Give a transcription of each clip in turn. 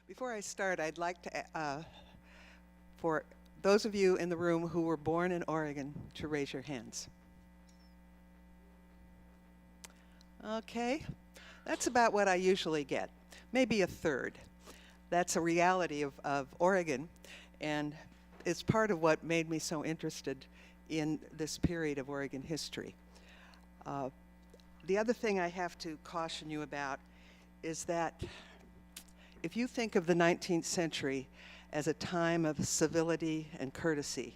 Before I start, I'd like to, for those of you in the room who were born in Oregon, to raise your hands. Okay, that's about what I usually get, maybe a third. That's a reality of Oregon, and it's part of what made me so interested in this period of Oregon history. The other thing I have to caution you about is that if you think of the 19th century as a time of civility and courtesy,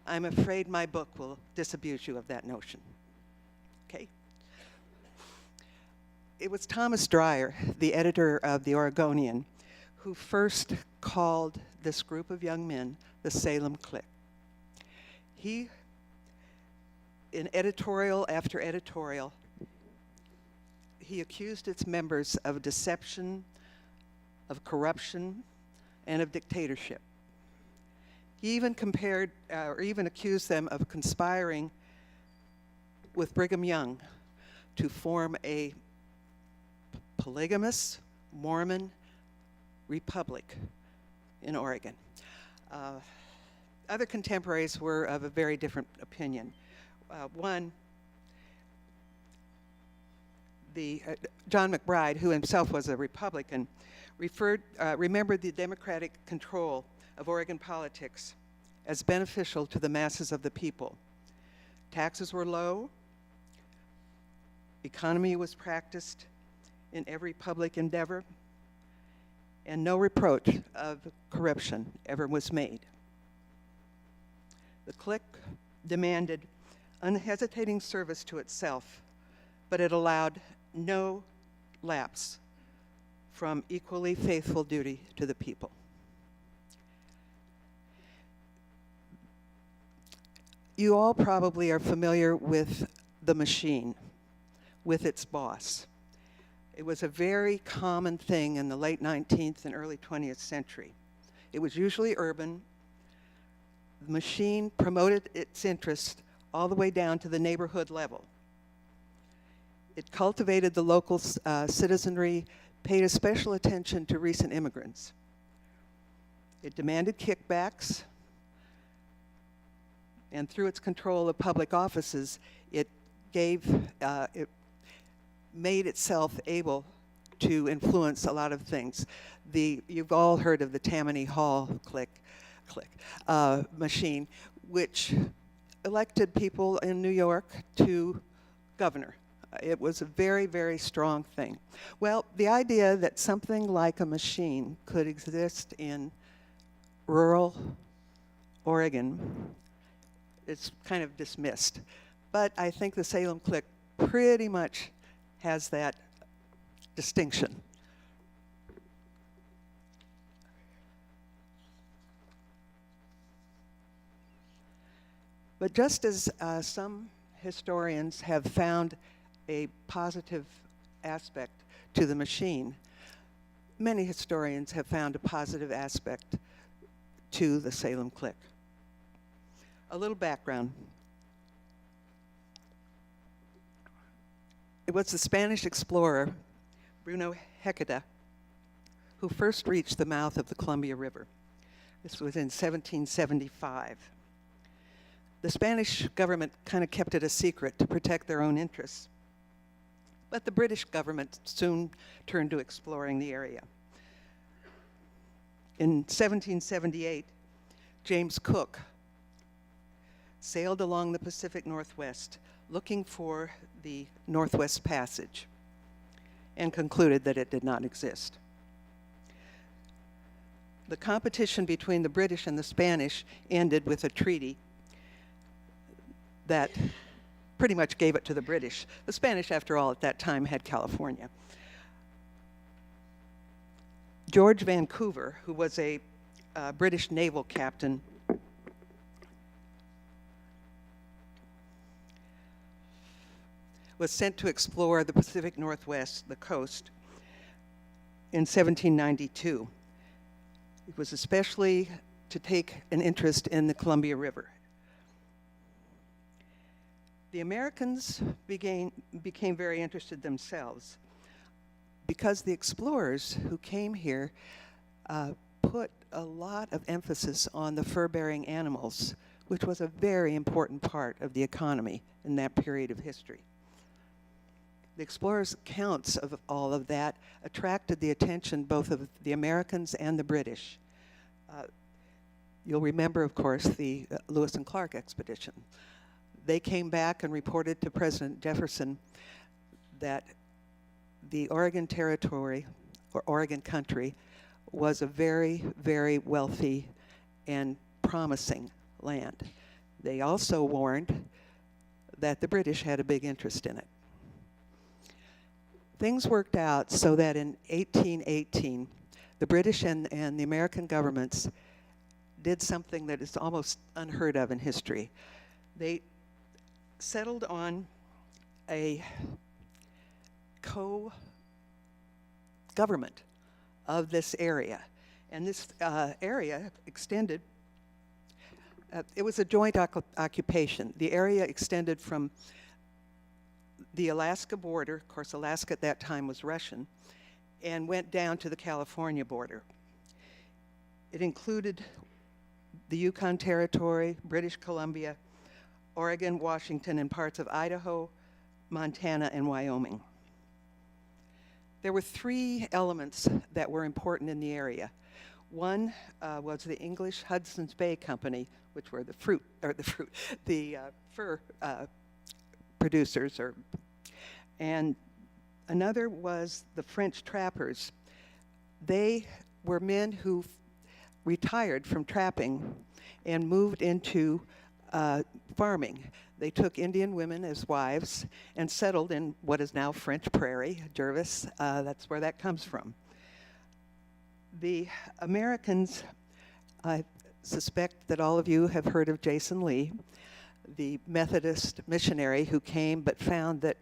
I'm afraid my book will disabuse you of that notion. Okay? It was Thomas Dreyer, the editor of the Oregonian, who first called this group of young men the Salem Clique. He, in editorial after editorial, he accused its members of deception, of corruption, and of dictatorship. He even compared, or even accused them of conspiring with Brigham Young to form a polygamous Mormon republic in Oregon. Other contemporaries were of a very different opinion. One, John McBride, who himself was a Republican, remembered the democratic control of Oregon politics as beneficial to the masses of the people. Taxes were low, economy was practiced in every public endeavor, and no reproach of corruption ever was made. The clique demanded unhesitating service to itself, but it allowed no lapse from equally faithful duty to the people. You all probably are familiar with the machine, with its boss. It was a very common thing in the late 19th and early 20th century. It was usually urban. The machine promoted its interest all the way down to the neighborhood level. It cultivated the local citizenry, paid a special attention to recent immigrants. It demanded kickbacks, and through its control of public offices, it made itself able to influence a lot of things. You've all heard of the Tammany Hall machine, which elected people in New York to governor. It was a very, very strong thing. Well, the idea that something like a machine could exist in rural Oregon is kind of dismissed. But I think the Salem Clique pretty much has that distinction. But just as some historians have found a positive aspect to the machine, many historians have found a positive aspect to the Salem Clique. A little background. It was the Spanish explorer, Bruno Heceta, who first reached the mouth of the Columbia River. This was in 1775. The Spanish government kind of kept it a secret to protect their own interests. But the British government soon turned to exploring the area. In 1778, James Cook sailed along the Pacific Northwest looking for the Northwest Passage and concluded that it did not exist. The competition between the British and the Spanish ended with a treaty that pretty much gave it to the British. The Spanish, after all, at that time had California. George Vancouver, who was a British naval captain, was sent to explore the Pacific Northwest, the coast, in 1792. It was especially to take an interest in the Columbia River. The Americans became very interested themselves because the explorers who came here put a lot of emphasis on the fur-bearing animals, which was a very important part of the economy in that period of history. The explorers' accounts of all of that attracted the attention both of the Americans and the British. You'll remember, of course, the Lewis and Clark expedition. They came back and reported to President Jefferson that the Oregon Territory, or Oregon country, was a very, very wealthy and promising land. They also warned that the British had a big interest in it. Things worked out so that in 1818, the British and the American governments did something that is almost unheard of in history. They settled on a co-government of this area. And this area extended, it was a joint occupation. The area extended from the Alaska border, of course Alaska at that time was Russian, and went down to the California border. It included the Yukon Territory, British Columbia, Oregon, Washington, and parts of Idaho, Montana, and Wyoming. There were three elements that were important in the area. One was the English Hudson's Bay Company, which were the fur producers, and another was the French trappers. They were men who retired from trapping and moved into farming. They took Indian women as wives and settled in what is now French Prairie, Jervis. That's where that comes from. The Americans, I suspect that all of you have heard of Jason Lee, the Methodist missionary who came but found that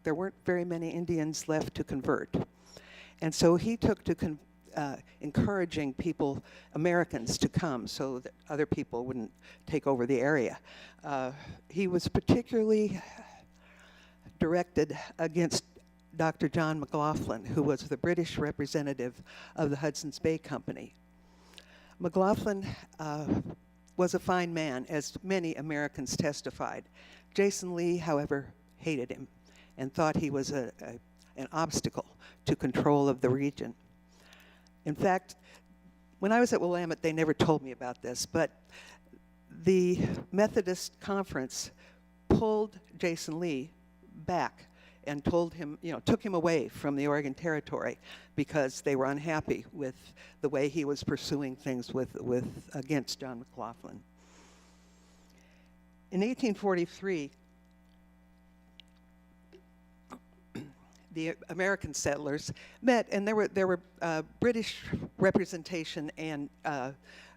there weren't very many Indians left to convert. And so he took to encouraging people, Americans, to come so that other people wouldn't take over the area. He was particularly directed against Dr. John McLaughlin, who was the British representative of the Hudson's Bay Company. McLaughlin was a fine man, as many Americans testified. Jason Lee, however, hated him and thought he was an obstacle to control of the region. In fact, when I was at Willamette, they never told me about this, but the Methodist Conference pulled Jason Lee back and told him, took him away from the Oregon Territory because they were unhappy with the way he was pursuing things against John McLaughlin. In 1843, the American settlers met, and there were British representation and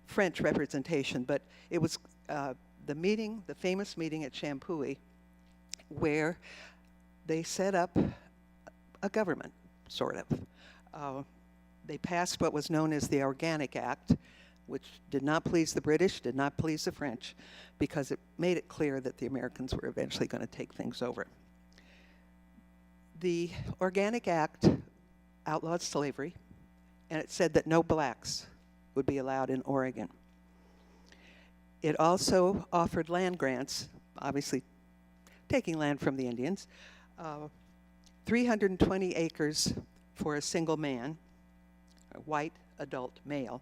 French representation, but it was the famous meeting at Champoeg, where they set up a government, sort of. They passed what was known as the Organic Act, which did not please the British, did not please the French, because it made it clear that the Americans were eventually going to take things over. The Organic Act outlawed slavery, and it said that no blacks would be allowed in Oregon. It also offered land grants, obviously taking land from the Indians, 320 acres for a single man, a white adult male,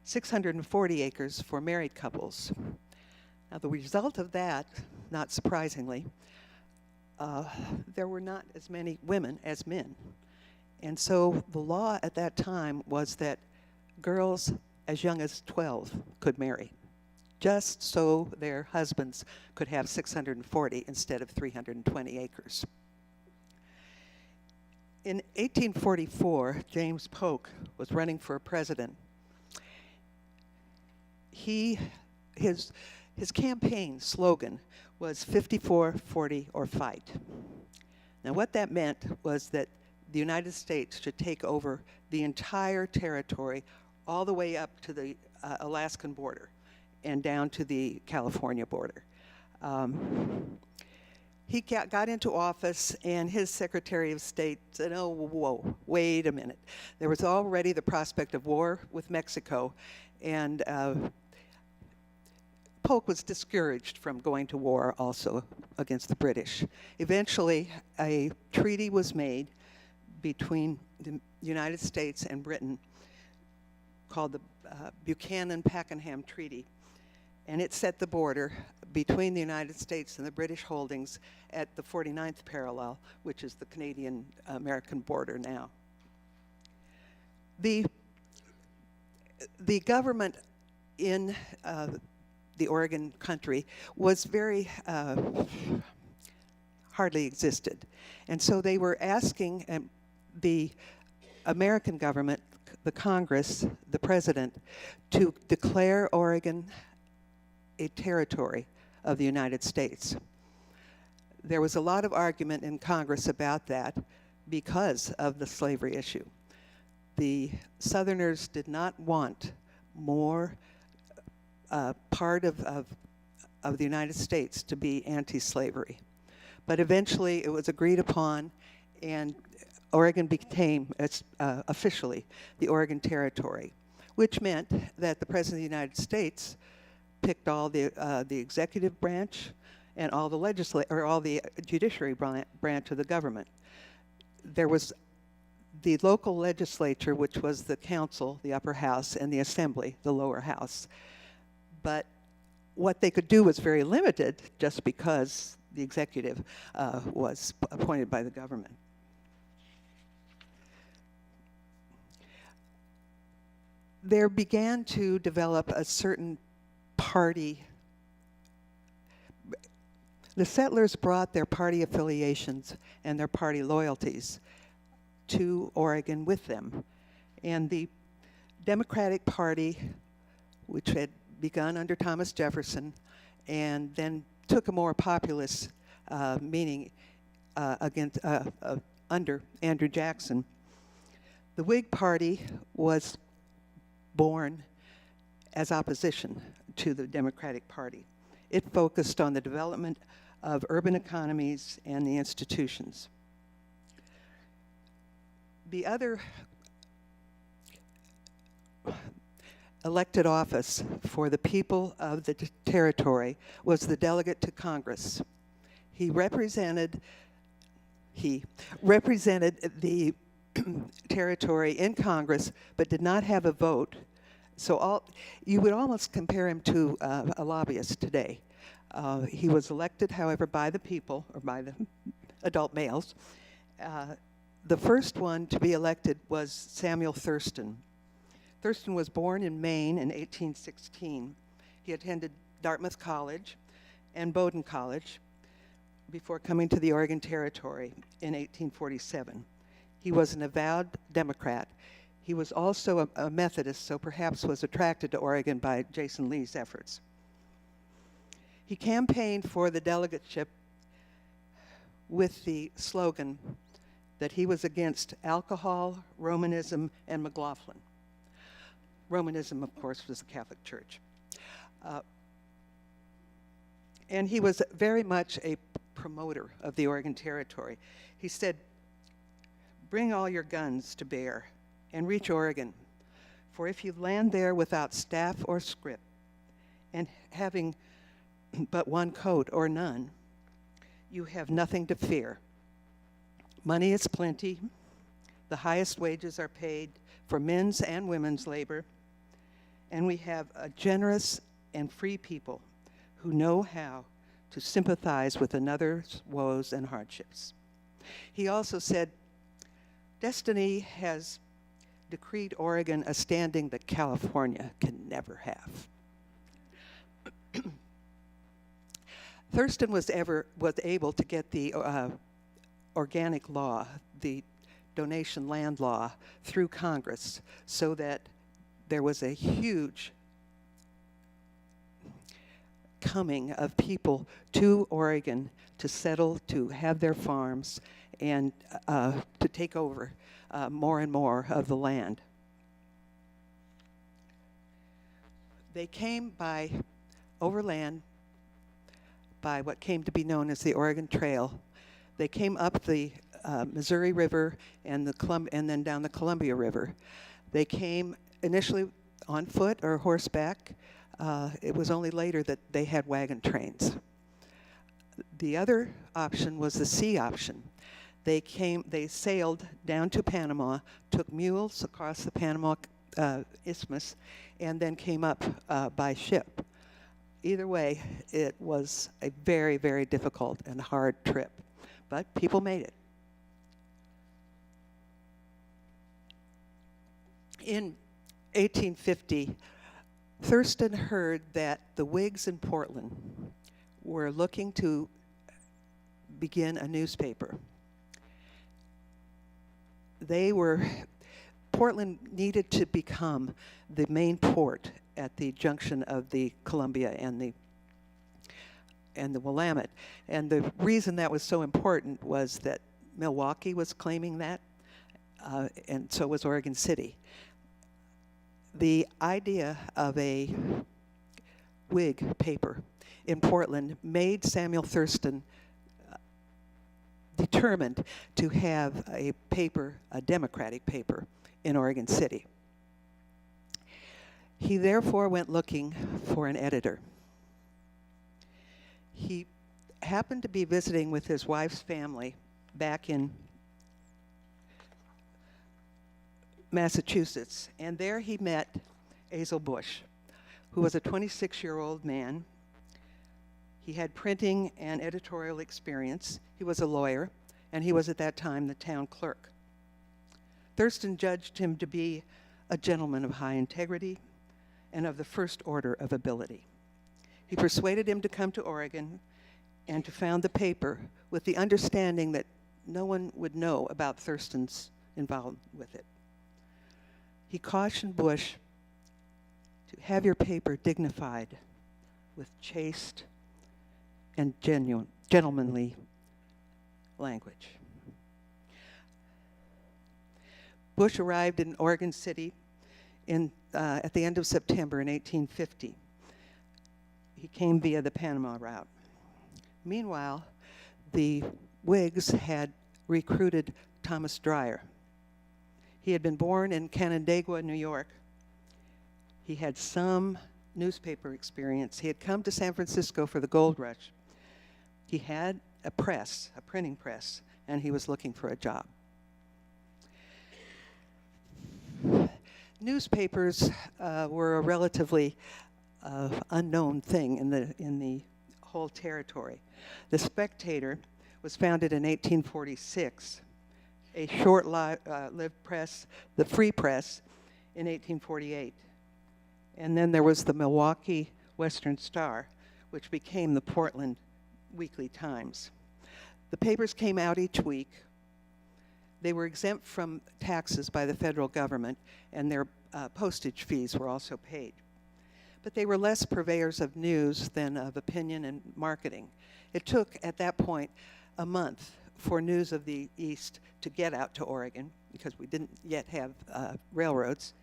640 acres for married couples. Now the result of that, not surprisingly, there were not as many women as men. And so the law at that time was that girls as young as 12 could marry, just so their husbands could have 640 instead of 320 acres. In 1844, James Polk was running for president. His campaign slogan was 54, 40, or fight. Now what that meant was that the United States should take over the entire territory all the way up to the Alaskan border and down to the California border. he got into office, and his Secretary of State said, oh, whoa, wait a minute. There was already the prospect of war with Mexico, and Polk was discouraged from going to war also against the British. Eventually, a treaty was made between the United States and Britain called the Buchanan-Pakenham Treaty, and it set the border between the United States and the British holdings at the 49th parallel, which is the Canadian-American border now. The government in the Oregon country was very, hardly existed. And so they were asking the American government, the Congress, the president, to declare Oregon a territory of the United States. There was a lot of argument in Congress about that because of the slavery issue. The Southerners did not want more part of the United States to be anti-slavery. But eventually it was agreed upon, and Oregon became officially the Oregon Territory, which meant that the President of the United States picked all the executive branch and all the judiciary branch of the government. There was the local legislature, which was the council, the upper house, and the assembly, the lower house. But what they could do was very limited, just because the executive was appointed by the government. There began to develop a certain party. The settlers brought their party affiliations and their party loyalties to Oregon with them. And the Democratic Party, which had begun under Thomas Jefferson and then took a more populist meaning under Andrew Jackson, the Whig Party was born as opposition to the Democratic Party. It focused on the development of urban economies and the institutions. The other elected office for the people of the territory was the delegate to Congress. He represented the territory in Congress, but did not have a vote. So you would almost compare him to a lobbyist today. He was elected, however, by the people, or by the adult males. The first one to be elected was Samuel Thurston. Thurston was born in Maine in 1816. He attended Dartmouth College and Bowdoin College before coming to the Oregon Territory in 1847. He was an avowed Democrat. He was also a Methodist, so perhaps was attracted to Oregon by Jason Lee's efforts. He campaigned for the delegateship with the slogan that he was against alcohol, Romanism, and McLaughlin. Romanism, of course, was the Catholic Church. And he was very much a promoter of the Oregon Territory. He said, "Bring all your guns to bear and reach Oregon, for if you land there without staff or scrip, and having but one coat or none, you have nothing to fear. Money is plenty, the highest wages are paid for men's and women's labor, and we have a generous and free people who know how to sympathize with another's woes and hardships." He also said, "Destiny has decreed Oregon a standing that California can never have." Thurston was able to get the organic law, the donation land law, through Congress, so that there was a huge coming of people to Oregon to settle, to have their farms, and to take over more and more of the land. They came by overland by what came to be known as the Oregon Trail. They came up the Missouri River and then down the Columbia River. They came initially on foot or horseback. It was only later that they had wagon trains. The other option was the sea option. They sailed down to Panama, took mules across the Panama Isthmus, and then came up by ship. Either way, it was a very, very difficult and hard trip, but people made it. In 1850, Thurston heard that the Whigs in Portland were looking to begin a newspaper. Portland needed to become the main port at the junction of the Columbia and the Willamette. And the reason that was so important was that Milwaukee was claiming that, and so was Oregon City. The idea of a Whig paper in Portland made Samuel Thurston determined to have a paper, a Democratic paper, in Oregon City. He therefore went looking for an editor. He happened to be visiting with his wife's family back in Massachusetts, and there he met Hazel Bush, who was a 26-year-old man. He had printing and editorial experience. He was a lawyer, and he was at that time the town clerk. Thurston judged him to be a gentleman of high integrity and of the first order of ability. He persuaded him to come to Oregon and to found the paper with the understanding that no one would know about Thurston's involvement with it. He cautioned Bush to have your paper dignified with chaste and gentlemanly language. Bush arrived in Oregon City at the end of September in 1850. He came via the Panama route. Meanwhile, the Whigs had recruited Thomas Dreyer. He had been born in Canandaigua, New York. He had some newspaper experience. He had come to San Francisco for the gold rush. He had a press, a printing press, and he was looking for a job. Newspapers were a relatively unknown thing in the whole territory. The Spectator was founded in 1846, a short-lived press, the Free Press, in 1848. And then there was the Milwaukee Western Star, which became the Portland Weekly Times. The papers came out each week. They were exempt from taxes by the federal government, and their postage fees were also paid. But they were less purveyors of news than of opinion and marketing. It took, at that point, a month for news of the East to get out to Oregon, because we didn't yet have railroads.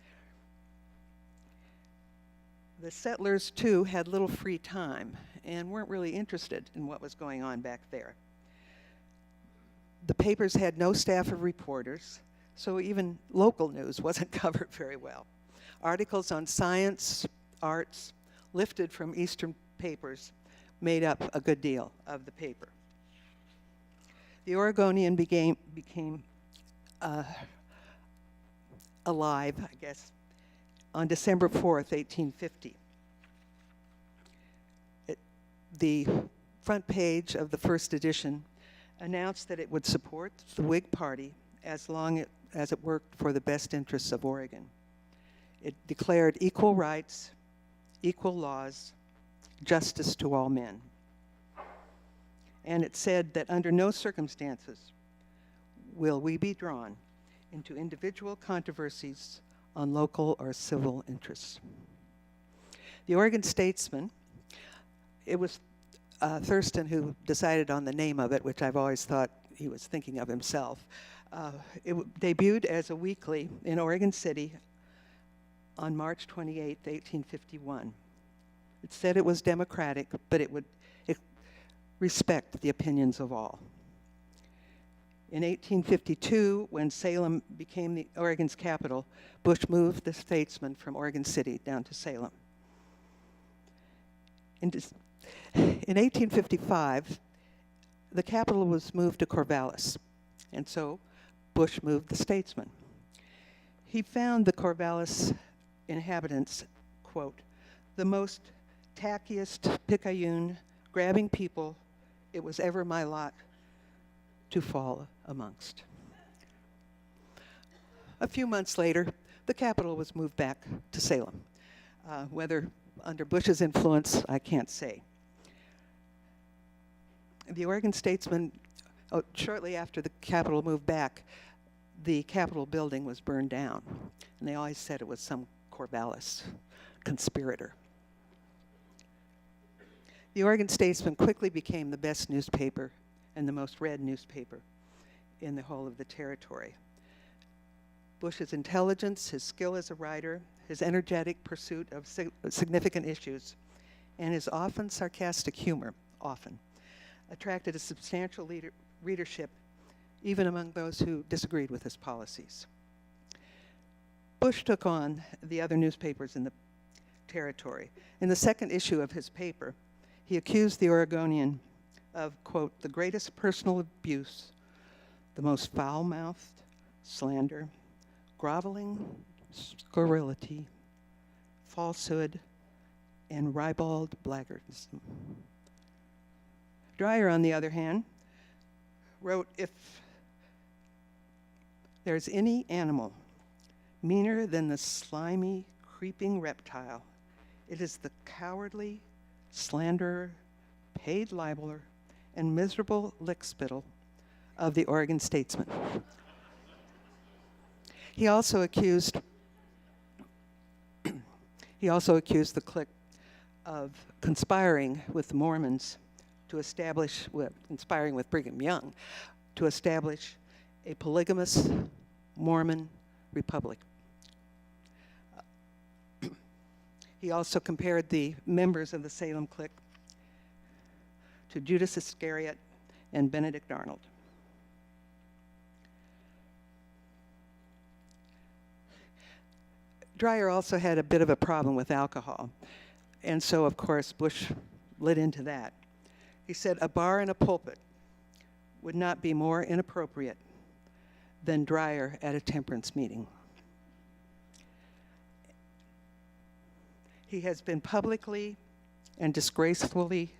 The settlers, too, had little free time and weren't really interested in what was going on back there. The papers had no staff of reporters, so even local news wasn't covered very well. Articles on science, arts, lifted from Eastern papers, made up a good deal of the paper. The Oregonian became alive, I guess, on December 4th, 1850. The front page of the first edition announced that it would support the Whig Party as long as it worked for the best interests of Oregon. It declared equal rights, equal laws, justice to all men. And it said that under no circumstances will we be drawn into individual controversies on local or civil interests. The Oregon Statesman, it was Thurston who decided on the name of it, which I've always thought he was thinking of himself. It debuted as a weekly in Oregon City on March 28, 1851. It said it was democratic, but it respect the opinions of all. In 1852, when Salem became Oregon's capital, Bush moved the statesman from Oregon City down to Salem. In 1855, the capital was moved to Corvallis, and so Bush moved the statesman. He found the Corvallis inhabitants, quote, the most tackiest, picayune, grabbing people it was ever my lot to fall amongst. A few months later, the capital was moved back to Salem. Whether under Bush's influence, I can't say. The Oregon Statesman, shortly after the capital moved back, the Capitol building was burned down. And they always said it was some Corvallis conspirator. The Oregon Statesman quickly became the best newspaper and the most read newspaper in the whole of the territory. Bush's intelligence, his skill as a writer, his energetic pursuit of significant issues, and his often sarcastic humor, attracted a substantial readership even among those who disagreed with his policies. Bush took on the other newspapers in the territory. In the second issue of his paper, he accused the Oregonian of, quote, the greatest personal abuse, the most foul-mouthed slander, groveling scurrility, falsehood, and ribald blackguardism. Dreyer, on the other hand, wrote, if there's any animal meaner than the slimy, creeping reptile, it is the cowardly slanderer, paid libeler, and miserable lickspittle of the Oregon Statesman. He also accused the Clique of conspiring with the Mormons to establish, conspiring with Brigham Young, to establish a polygamous Mormon republic. He also compared the members of the Salem Clique to Judas Iscariot and Benedict Arnold. Dreyer also had a bit of a problem with alcohol, and so, of course, Bush lit into that. He said a bar and a pulpit would not be more inappropriate than Dreyer at a temperance meeting. He has been publicly and disgracefully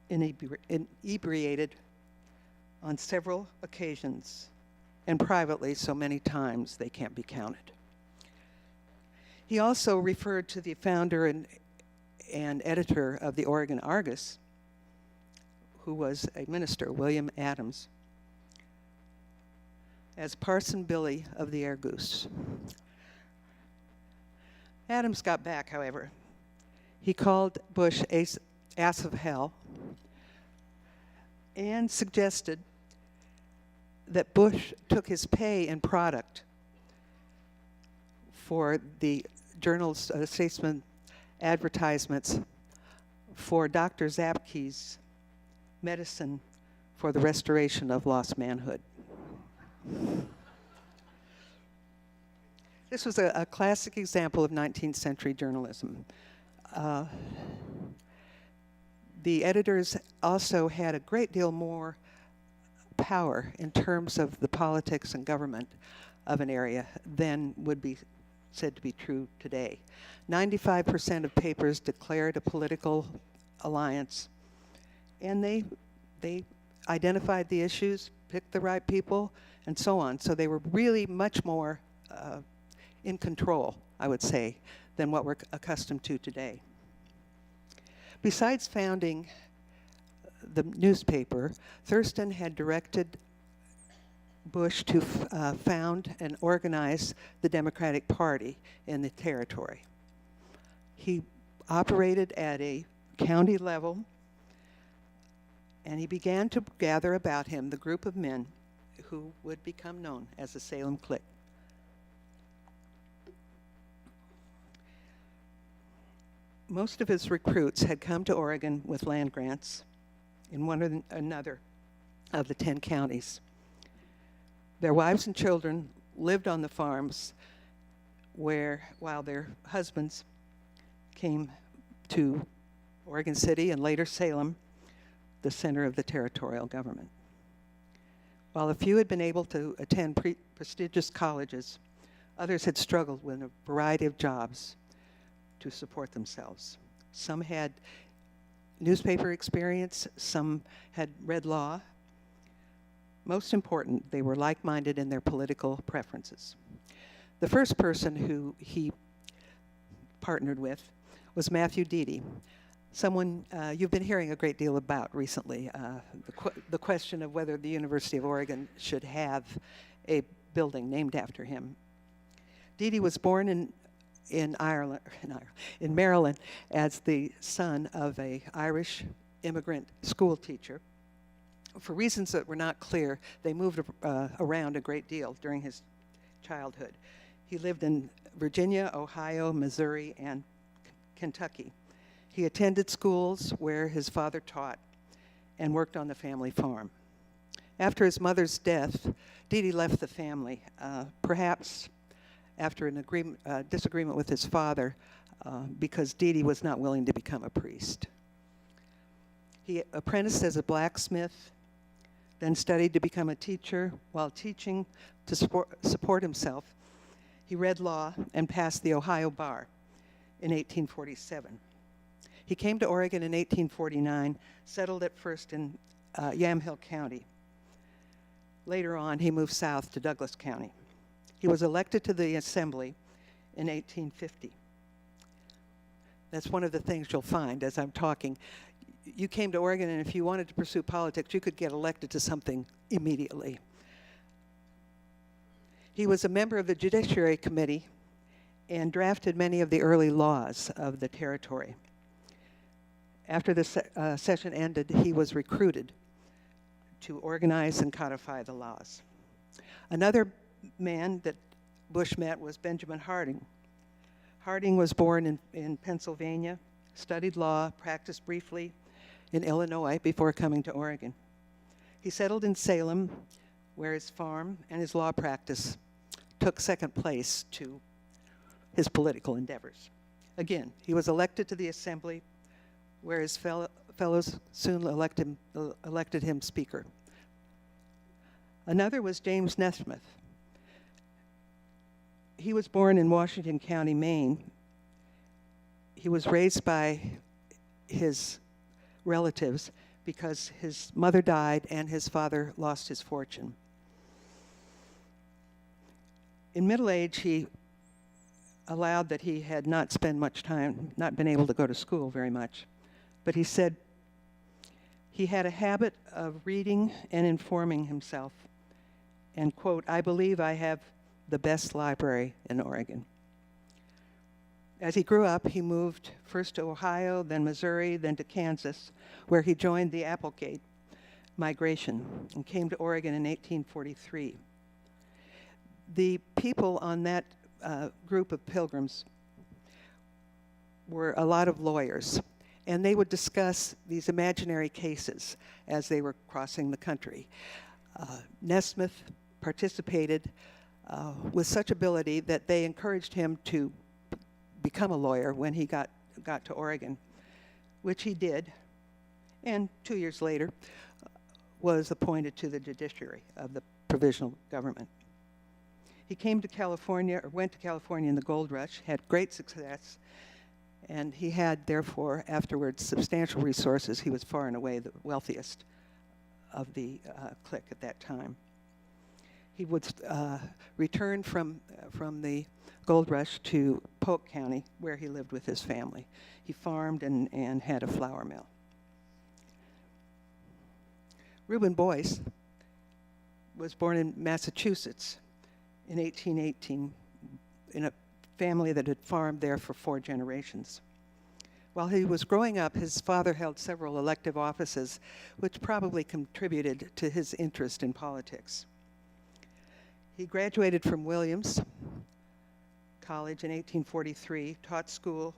inebriated on several occasions, and privately so many times they can't be counted. He also referred to the founder and editor of the Oregon Argus, who was a minister, William Adams, as Parson Billy of the Air Goose. Adams got back, however. He called Bush ass of hell and suggested that Bush took his pay in product for the Journal's Statesman advertisements for Dr. Zapke's medicine for the restoration of lost manhood. This was a classic example of 19th century journalism. The editors also had a great deal more power in terms of the politics and government of an area than would be said to be true today. 95% of papers declared a political alliance, and they identified the issues, picked the right people, and so on. So they were really much more in control, I would say, than what we're accustomed to today. Besides founding the newspaper, Thurston had directed Bush to found and organize the Democratic Party in the territory. He operated at a county level, and he began to gather about him the group of men who would become known as the Salem Clique. Most of his recruits had come to Oregon with land grants in one or another of the 10 counties. Their wives and children lived on the farms while their husbands came to Oregon City and later Salem, the center of the territorial government. While a few had been able to attend prestigious colleges, others had struggled with a variety of jobs to support themselves. Some had newspaper experience, some had read law. Most important, they were like-minded in their political preferences. The first person who he partnered with was Matthew Deedy, someone you've been hearing a great deal about recently, the question of whether the University of Oregon should have a building named after him. Deedy was born in Maryland as the son of an Irish immigrant school teacher. For reasons that were not clear, they moved around a great deal during his childhood. He lived in Virginia, Ohio, Missouri, and Kentucky. He attended schools where his father taught and worked on the family farm. After his mother's death, Deedy left the family, perhaps after an disagreement with his father, because Deedy was not willing to become a priest. He apprenticed as a blacksmith, then studied to become a teacher. While teaching to support himself, he read law and passed the Ohio bar in 1847. He came to Oregon in 1849, settled at first in Yamhill County. Later on, he moved south to Douglas County. He was elected to the Assembly in 1850. That's one of the things you'll find as I'm talking. You came to Oregon, and if you wanted to pursue politics, you could get elected to something immediately. He was a member of the Judiciary Committee and drafted many of the early laws of the territory. After the session ended, he was recruited to organize and codify the laws. Another man that Bush met was Benjamin Harding. Harding was born in Pennsylvania, studied law, practiced briefly in Illinois before coming to Oregon. He settled in Salem, where his farm and his law practice took second place to his political endeavors. Again, he was elected to the Assembly, where his fellows soon elected him Speaker. Another was James Nesmith. He was born in Washington County, Maine. He was raised by his relatives because his mother died and his father lost his fortune. In middle age, he allowed that he had not spent much time, not been able to go to school very much, but he said he had a habit of reading and informing himself, and, quote, "I believe I have the best library in Oregon." As he grew up, he moved first to Ohio, then Missouri, then to Kansas, where he joined the Applegate migration and came to Oregon in 1843. The people on that group of pilgrims were a lot of lawyers, and they would discuss these imaginary cases as they were crossing the country. Nesmith participated with such ability that they encouraged him to become a lawyer when he got to Oregon, which he did, and 2 years later was appointed to the judiciary of the provisional government. He came to California, or went to California in the gold rush, had great success, and he had, therefore, afterwards, substantial resources. He was far and away the wealthiest of the clique at that time. He would return from the gold rush to Polk County, where he lived with his family. He farmed and had a flour mill. Reuben Boyce was born in Massachusetts in 1818 in a family that had farmed there for 4 generations. While he was growing up, his father held several elective offices, which probably contributed to his interest in politics. He graduated from Williams College in 1843, taught school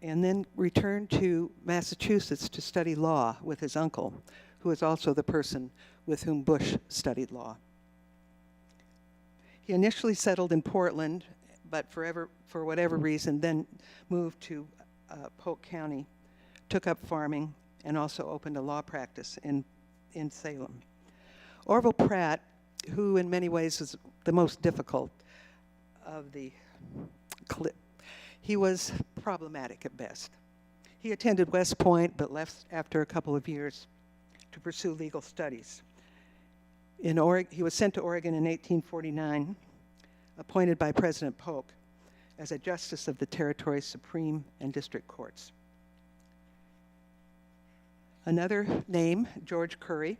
and then returned to Massachusetts to study law with his uncle, who was also the person with whom Bush studied law. He initially settled in Portland, but for whatever reason, then moved to Polk County, took up farming, and also opened a law practice in Salem. Orville Pratt, who in many ways was the most difficult of the clique, he was problematic at best. He attended West Point, but left after a couple of years to pursue legal studies. He was sent to Oregon in 1849, appointed by President Polk as a justice of the territory's Supreme and District Courts. Another name, George Curry.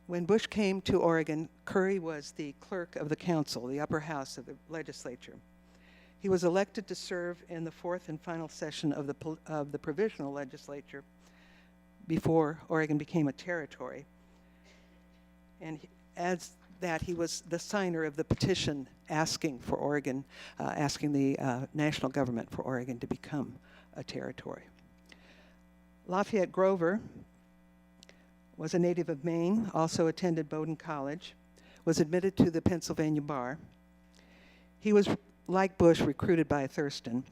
When Bush came to Oregon, Curry was the clerk of the council, the upper house of the legislature. He was elected to serve in the fourth and final session of the provisional legislature before Oregon became a territory. And as that, he was the signer of the petition asking for Oregon, asking the national government for Oregon to become a territory. Lafayette Grover was a native of Maine, also attended Bowdoin College, was admitted to the Pennsylvania bar. He was, like Bush, recruited by Thurston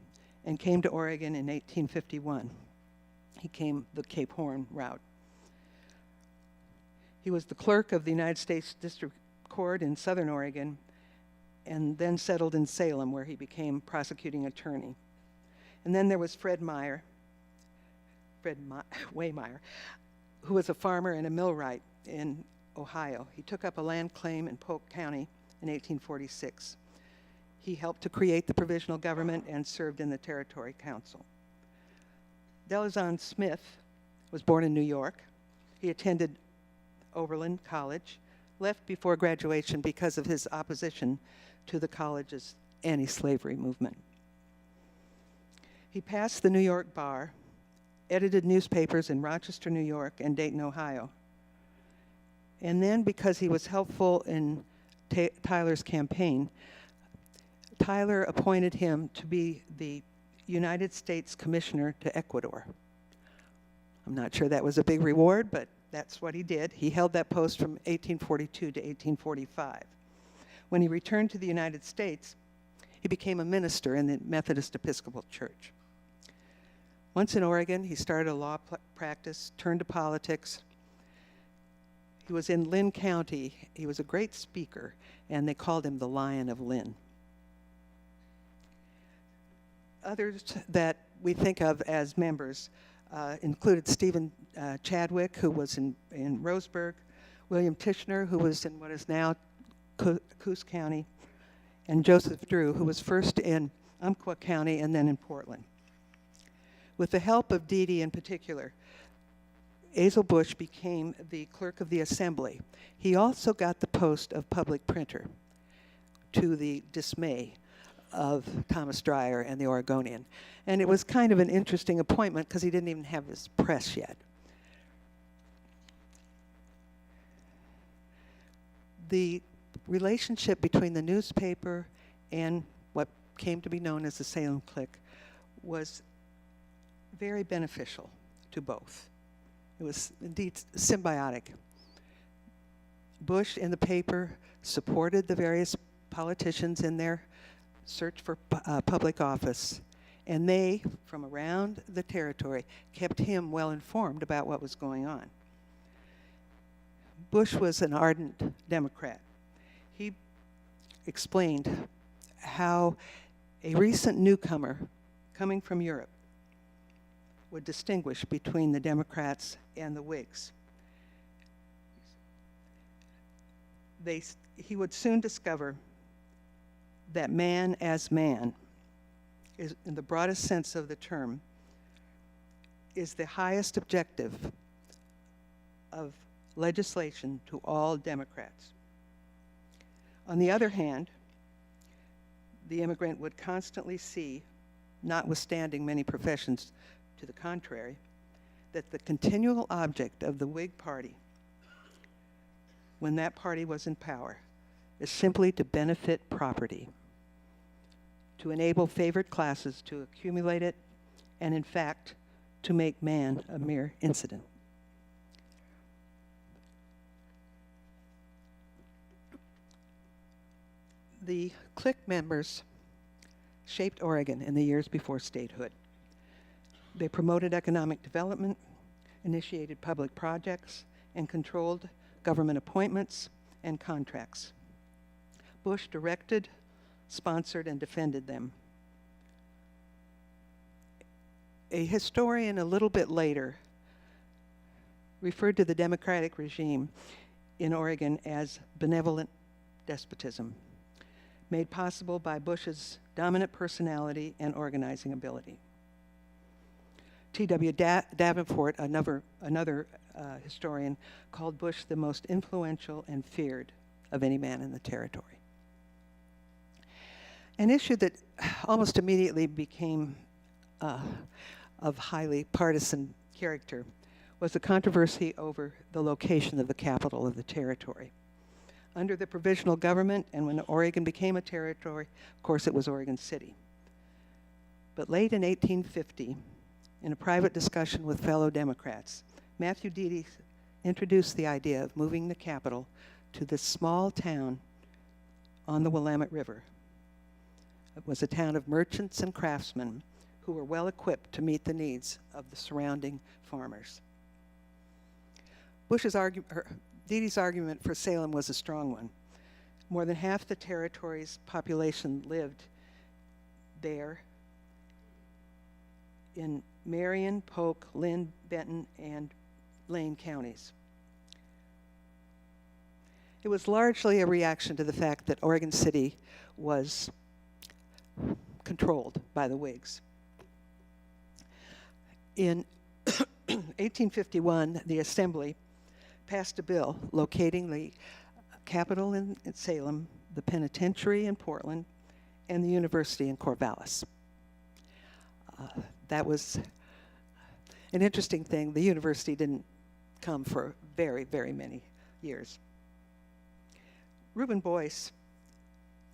and came to Oregon in 1851. He came the Cape Horn route. He was the clerk of the United States District Court in Southern Oregon and then settled in Salem, where he became prosecuting attorney. And then there was Fred Meyer, who was a farmer and a millwright in Ohio. He took up a land claim in Polk County in 1846. He helped to create the provisional government and served in the Territory Council. Delazon Smith was born in New York. He attended Oberlin College, left before graduation because of his opposition to the college's anti-slavery movement. He passed the New York bar, edited newspapers in Rochester, New York, and Dayton, Ohio. And then, because he was helpful in Tyler's campaign, Tyler appointed him to be the United States Commissioner to Ecuador. I'm not sure that was a big reward, but that's what he did. He held that post from 1842 to 1845. When he returned to the United States, he became a minister in the Methodist Episcopal Church. Once in Oregon, he started a law practice, turned to politics. He was in Linn County. He was a great speaker, and they called him the Lion of Linn. Others that we think of as members included Stephen Chadwick, who was in Roseburg, William Tishner, who was in what is now Coos County, and Joseph Drew, who was first in Umpqua County and then in Portland. With the help of Dee Dee in particular, Hazel Bush became the clerk of the assembly. He also got the post of public printer, to the dismay of Thomas Dreyer and the Oregonian. And it was kind of an interesting appointment because he didn't even have his press yet. The relationship between the newspaper and what came to be known as the Salem Clique was very beneficial to both. It was indeed symbiotic. Bush in the paper supported the various politicians in their search for public office, and they, from around the territory, kept him well informed about what was going on. Bush was an ardent Democrat. He explained how a recent newcomer coming from Europe would distinguish between the Democrats and the Whigs. He would soon discover that man as man, is, in the broadest sense of the term, is the highest objective of legislation to all Democrats. On the other hand, the immigrant would constantly see, notwithstanding many professions to the contrary, that the continual object of the Whig Party, when that party was in power, is simply to benefit property. to enable favored classes to accumulate it, and in fact, to make man a mere incident. The Clique members shaped Oregon in the years before statehood. They promoted economic development, initiated public projects, and controlled government appointments and contracts. Bush directed, sponsored, and defended them. A historian a little bit later referred to the democratic regime in Oregon as benevolent despotism, made possible by Bush's dominant personality and organizing ability. T.W. Davenport, another historian, called Bush the most influential and feared of any man in the territory. An issue that almost immediately became of highly partisan character was the controversy over the location of the capital of the territory. Under the provisional government, and when Oregon became a territory, of course it was Oregon City. But late in 1850, in a private discussion with fellow Democrats, Matthew Deedy introduced the idea of moving the capital to this small town on the Willamette River. It was a town of merchants and craftsmen who were well equipped to meet the needs of the surrounding farmers. Deedy's argument for Salem was a strong one. More than half the territory's population lived there in Marion, Polk, Lynn, Benton, and Lane counties. It was largely a reaction to the fact that Oregon City was controlled by the Whigs. In 1851, the Assembly passed a bill locating the Capitol in Salem, the penitentiary in Portland, and the university in Corvallis. That was an interesting thing. The university didn't come for very, very many years. Reuben Boyce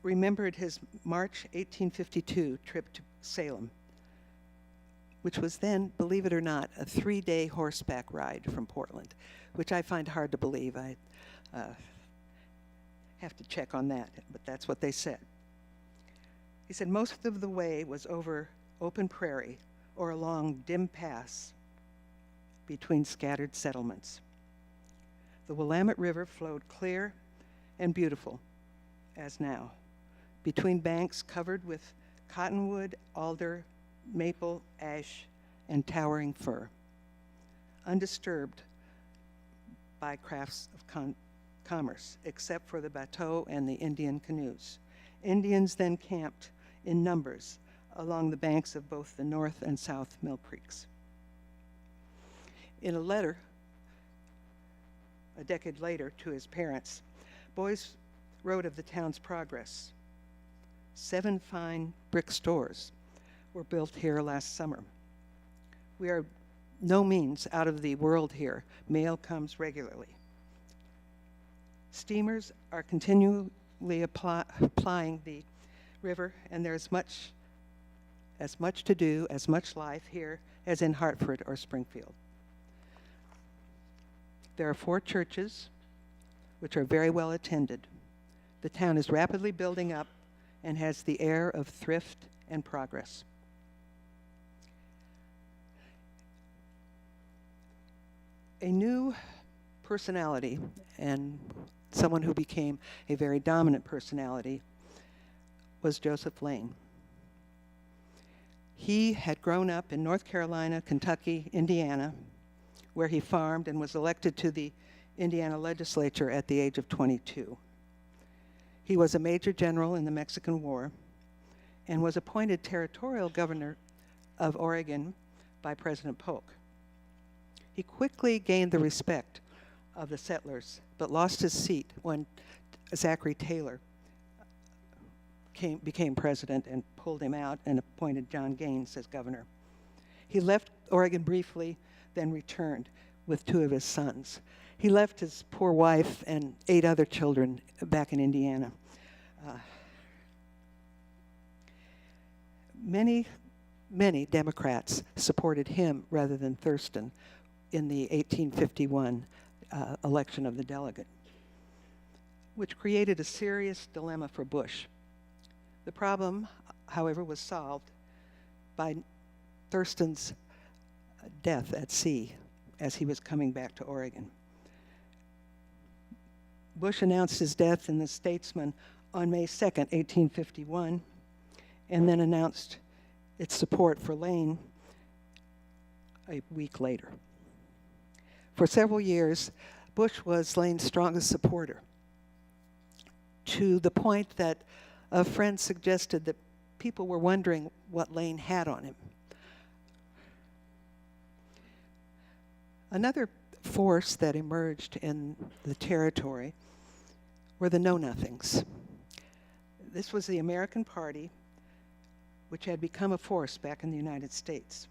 remembered his March 1852 trip to Salem, which was then, believe it or not, a 3-day horseback ride from Portland, which I find hard to believe. I have to check on that, but that's what they said. He said most of the way was over open prairie or along dim paths between scattered settlements. The Willamette River flowed clear and beautiful, as now, between banks covered with cottonwood, alder, maple, ash, and towering fir, undisturbed by crafts of commerce, except for the bateau and the Indian canoes. Indians then camped in numbers along the banks of both the North and South Mill Creeks. In a letter, a decade later, to his parents, Boyce wrote of the town's progress. 7 fine brick stores were built here last summer. We are no means out of the world here. Mail comes regularly. Steamers are continually applying the river, and there's as much to do, as much life here as in Hartford or Springfield. There are 4 churches, which are very well attended. The town is rapidly building up and has the air of thrift and progress. A new personality, and someone who became a very dominant personality, was Joseph Lane. He had grown up in North Carolina, Kentucky, Indiana, where he farmed and was elected to the Indiana legislature at the age of 22. He was a major general in the Mexican War and was appointed territorial governor of Oregon by President Polk. He quickly gained the respect of the settlers, but lost his seat when Zachary Taylor became president and pulled him out and appointed John Gaines as governor. He left Oregon briefly, then returned with 2 of his sons. He left his poor wife and 8 other children back in Indiana. many, many Democrats supported him rather than Thurston in the 1851 election of the delegate, which created a serious dilemma for Bush. The problem, however, was solved by Thurston's death at sea as he was coming back to Oregon. Bush announced his death in the Statesman on May 2nd, 1851, and then announced its support for Ling a week later. For several years, Bush was Lang's strongest supporter, to the point that a friend suggested that people were wondering what Ling had on him. Another force that emerged in the territory were the Know-Nothings. This was the American Party, which had become a force back in the United States.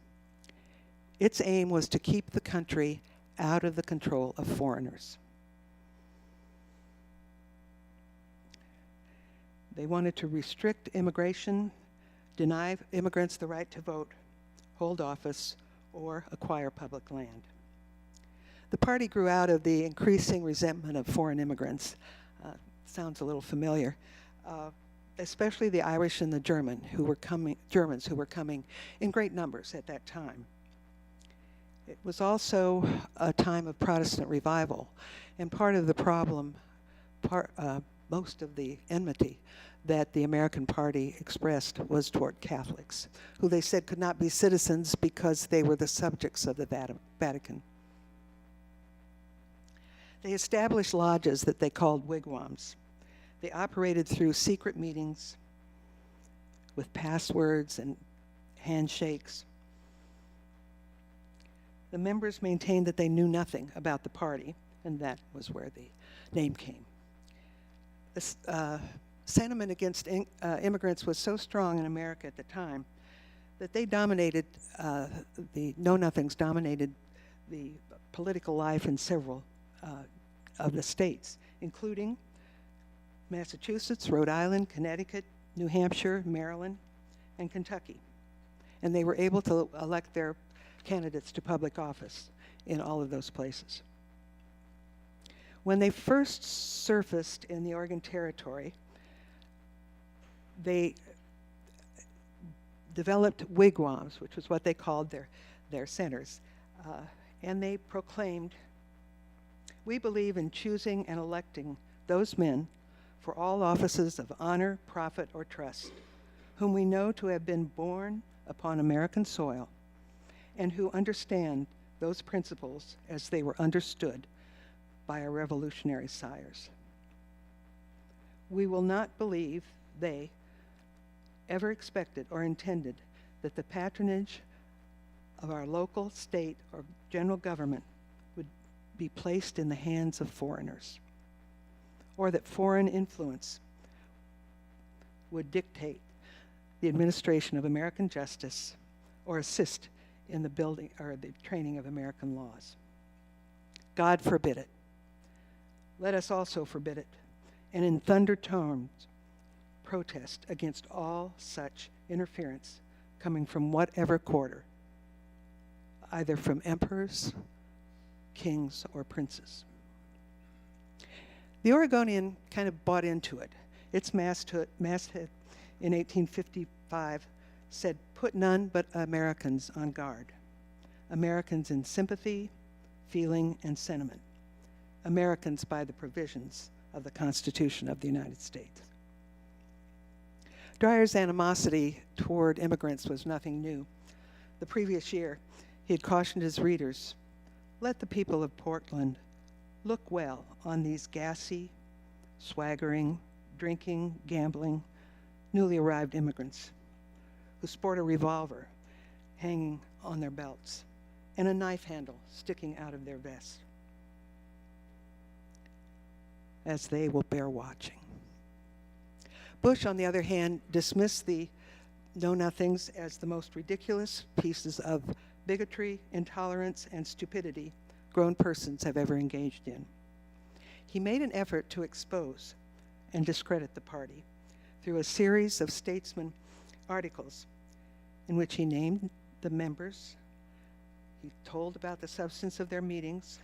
Its aim was to keep the country out of the control of foreigners. They wanted to restrict immigration, deny immigrants the right to vote, hold office, or acquire public land. The party grew out of the increasing resentment of foreign immigrants. Sounds a little familiar. Especially the Irish and the Germans who were coming in great numbers at that time. It was also a time of Protestant revival, and part of the problem, most of the enmity that the American Party expressed was toward Catholics, who they said could not be citizens because they were the subjects of the Vatican. They established lodges that they called wigwams. They operated through secret meetings with passwords and handshakes. The members maintained that they knew nothing about the party, and that was where the name came. This sentiment against immigrants was so strong in America at the time that they dominated, the Know-Nothings dominated the political life in several of the states, including Massachusetts, Rhode Island, Connecticut, New Hampshire, Maryland, and Kentucky. And they were able to elect their candidates to public office in all of those places. When they first surfaced in the Oregon Territory, they developed wigwams, which was what they called their centers, and they proclaimed, "We believe in choosing and electing those men for all offices of honor, profit, or trust, whom we know to have been born upon American soil, and who understand those principles as they were understood by our revolutionary sires. We will not believe they ever expected or intended that the patronage of our local, state, or general government would be placed in the hands of foreigners, or that foreign influence would dictate the administration of American justice or assist in the building or the training of American laws. God forbid it. Let us also forbid it, and in thunder tones protest against all such interference coming from whatever quarter, either from emperors, kings, or princes." The Oregonian kind of bought into it. Its masthead in 1855 said, "Put none but Americans on guard. Americans in sympathy, feeling, and sentiment. Americans by the provisions of the Constitution of the United States." Dreyer's animosity toward immigrants was nothing new. The previous year, he had cautioned his readers, "Let the people of Portland look well on these gassy, swaggering, drinking, gambling, newly arrived immigrants who sport a revolver hanging on their belts and a knife handle sticking out of their vest, as they will bear watching." Bush, on the other hand, dismissed the Know-Nothings as the most ridiculous pieces of bigotry, intolerance, and stupidity grown persons have ever engaged in. He made an effort to expose and discredit the party through a series of Statesman articles in which he named the members. He told about the substance of their meetings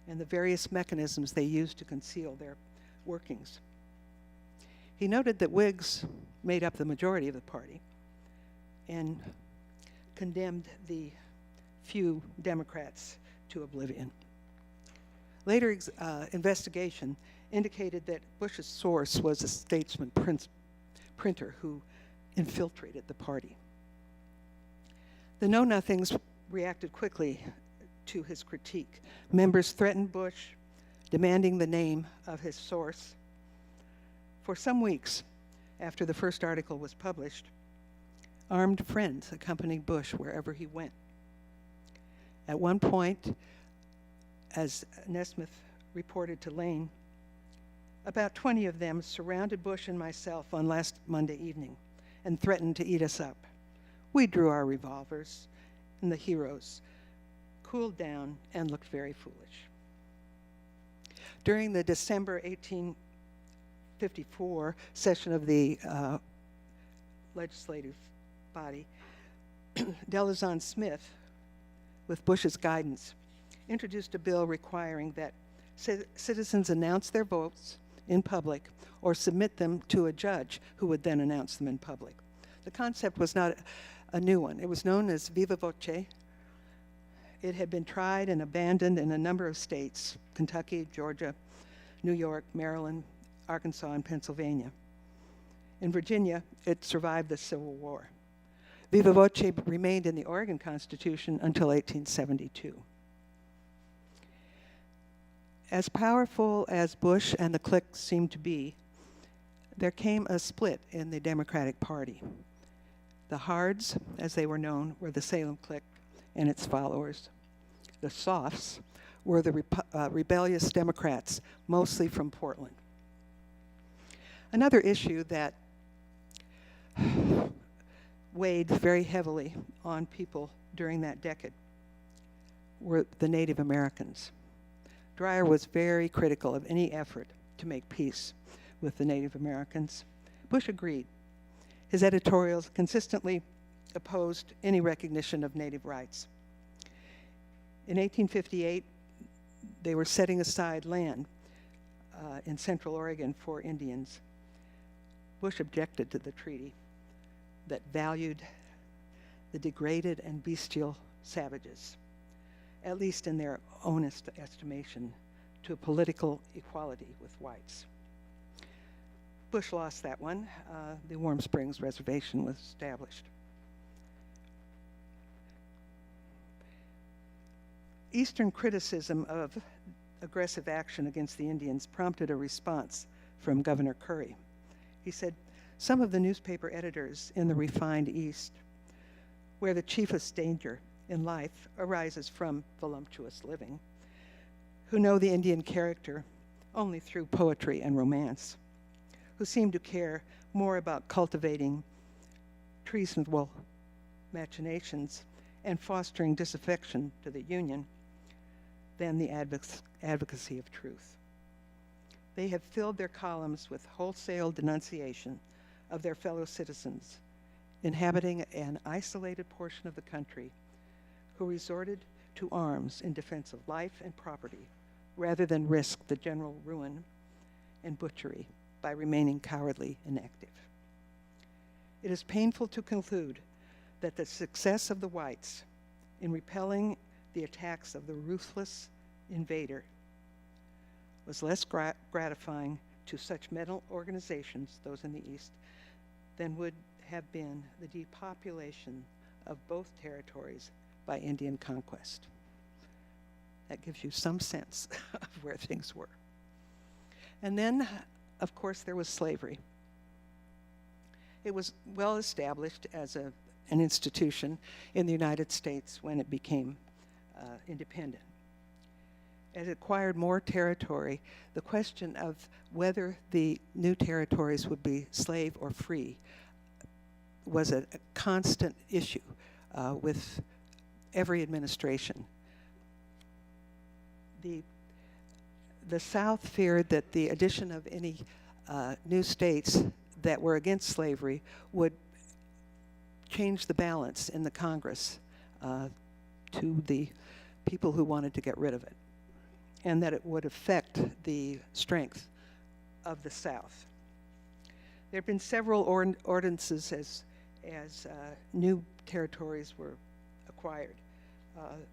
and the various mechanisms they used to conceal their workings. He noted that Whigs made up the majority of the party and condemned the few Democrats to oblivion. Later investigation indicated that Bush's source was a Statesman printer who infiltrated the party. The Know-Nothings reacted quickly to his critique. Members threatened Bush, demanding the name of his source. For some weeks after the first article was published, armed friends accompanied Bush wherever he went. At one point, as Nesmith reported to Ling, about 20 of them surrounded Bush and myself on last Monday evening and threatened to eat us up. We drew our revolvers, and the heroes cooled down and looked very foolish. During the December 1854 session of the legislative body, Delazon Smith, with Bush's guidance, introduced a bill requiring that citizens announce their votes in public or submit them to a judge who would then announce them in public. The concept was not a new one. It was known as viva voce. It had been tried and abandoned in a number of states: Kentucky, Georgia, New York, Maryland, Arkansas, and Pennsylvania. In Virginia, it survived the Civil War. Viva voce remained in the Oregon Constitution until 1872. As powerful as Bush and the Clique seemed to be, there came a split in the Democratic Party. The Hards, as they were known, were the Salem Clique and its followers. The Softs were the rebellious Democrats, mostly from Portland. Another issue that weighed very heavily on people during that decade were the Native Americans. Dreyer was very critical of any effort to make peace with the Native Americans. Bush agreed. His editorials consistently opposed any recognition of Native rights. In 1858, they were setting aside land in Central Oregon for Indians. Bush objected to the treaty that valued the degraded and bestial savages, at least in their own estimation, to political equality with whites. Bush lost that one. The Warm Springs Reservation was established. Eastern criticism of aggressive action against the Indians prompted a response from Governor Curry. He said, "Some of the newspaper editors in the refined East, where the chiefest danger in life arises from voluptuous living, who know the Indian character only through poetry and romance, who seem to care more about cultivating treasonable machinations and fostering disaffection to the Union than the advocacy of truth. They have filled their columns with wholesale denunciation of their fellow citizens inhabiting an isolated portion of the country who resorted to arms in defense of life and property rather than risk the general ruin and butchery by remaining cowardly inactive. It is painful to conclude that the success of the whites in repelling the attacks of the ruthless invader was less gratifying to such mental organizations, those in the East, than would have been the depopulation of both territories by Indian conquest." That gives you some sense of where things were. And then, of course, there was slavery. It was well established as an institution in the United States when it became independent. As it acquired more territory, the question of whether the new territories would be slave or free was a constant issue with every administration. The South feared that the addition of any new states that were against slavery would change the balance in the Congress to the people who wanted to get rid of it, and that it would affect the strength of the South. There have been several ordinances as new territories were acquired.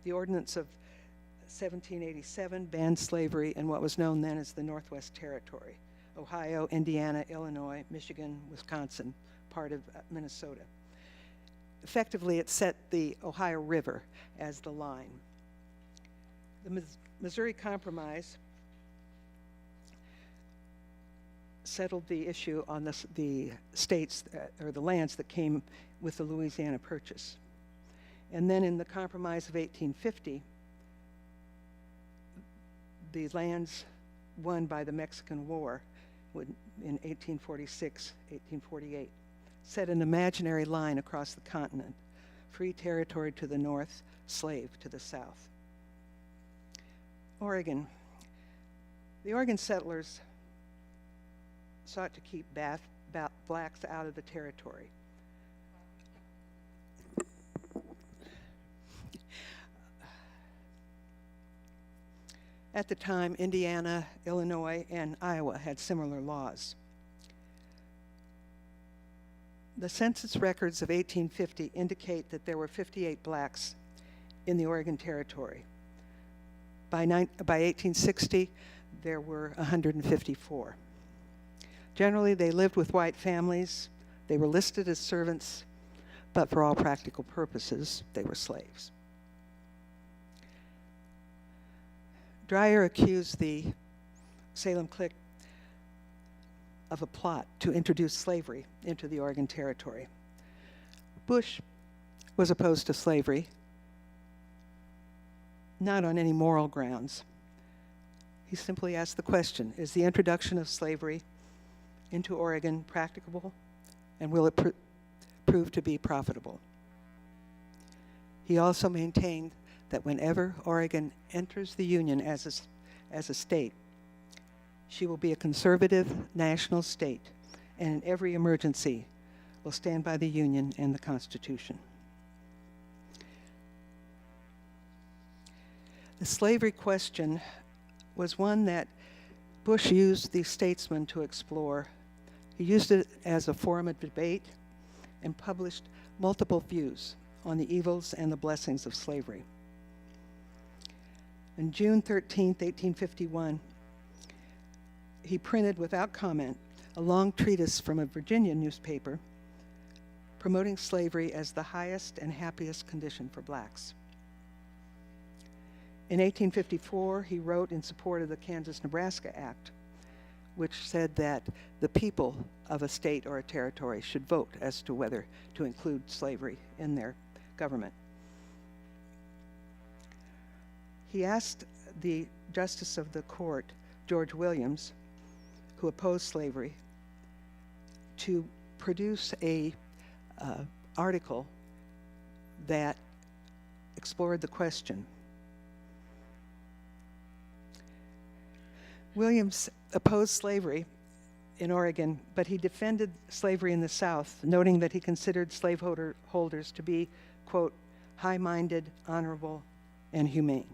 The Ordinance of 1787 banned slavery in what was known then as the Northwest Territory: Ohio, Indiana, Illinois, Michigan, Wisconsin, part of Minnesota. Effectively, it set the Ohio River as the line. The Missouri Compromise settled the issue on the states or the lands that came with the Louisiana Purchase. And then in the Compromise of 1850, the lands won by the Mexican War in 1846, 1848, set an imaginary line across the continent: free territory to the north, slave to the south. Oregon. The Oregon settlers sought to keep blacks out of the territory. At the time, Indiana, Illinois, and Iowa had similar laws. The census records of 1850 indicate that there were 58 blacks in the Oregon Territory. By 1860, there were 154. Generally, they lived with white families. They were listed as servants, but for all practical purposes, they were slaves. Dreyer accused the Salem Clique of a plot to introduce slavery into the Oregon Territory. Bush was opposed to slavery, not on any moral grounds. He simply asked the question: is the introduction of slavery into Oregon practicable, and will it prove to be profitable? He also maintained that whenever Oregon enters the Union as a state, she will be a conservative national state, and in every emergency will stand by the Union and the Constitution. The slavery question was one that Bush used the Statesman to explore. He used it as a forum of debate and published multiple views on the evils and the blessings of slavery. On June 13, 1851, he printed without comment a long treatise from a Virginia newspaper promoting slavery as the highest and happiest condition for blacks. In 1854, he wrote in support of the Kansas-Nebraska Act, which said that the people of a state or a territory should vote as to whether to include slavery in their government. He asked the Justice of the Court, George Williams, who opposed slavery, to produce a article that explored the question. Williams opposed slavery in Oregon, but he defended slavery in the South, noting that he considered slaveholders to be, quote, high-minded, honorable, and humane.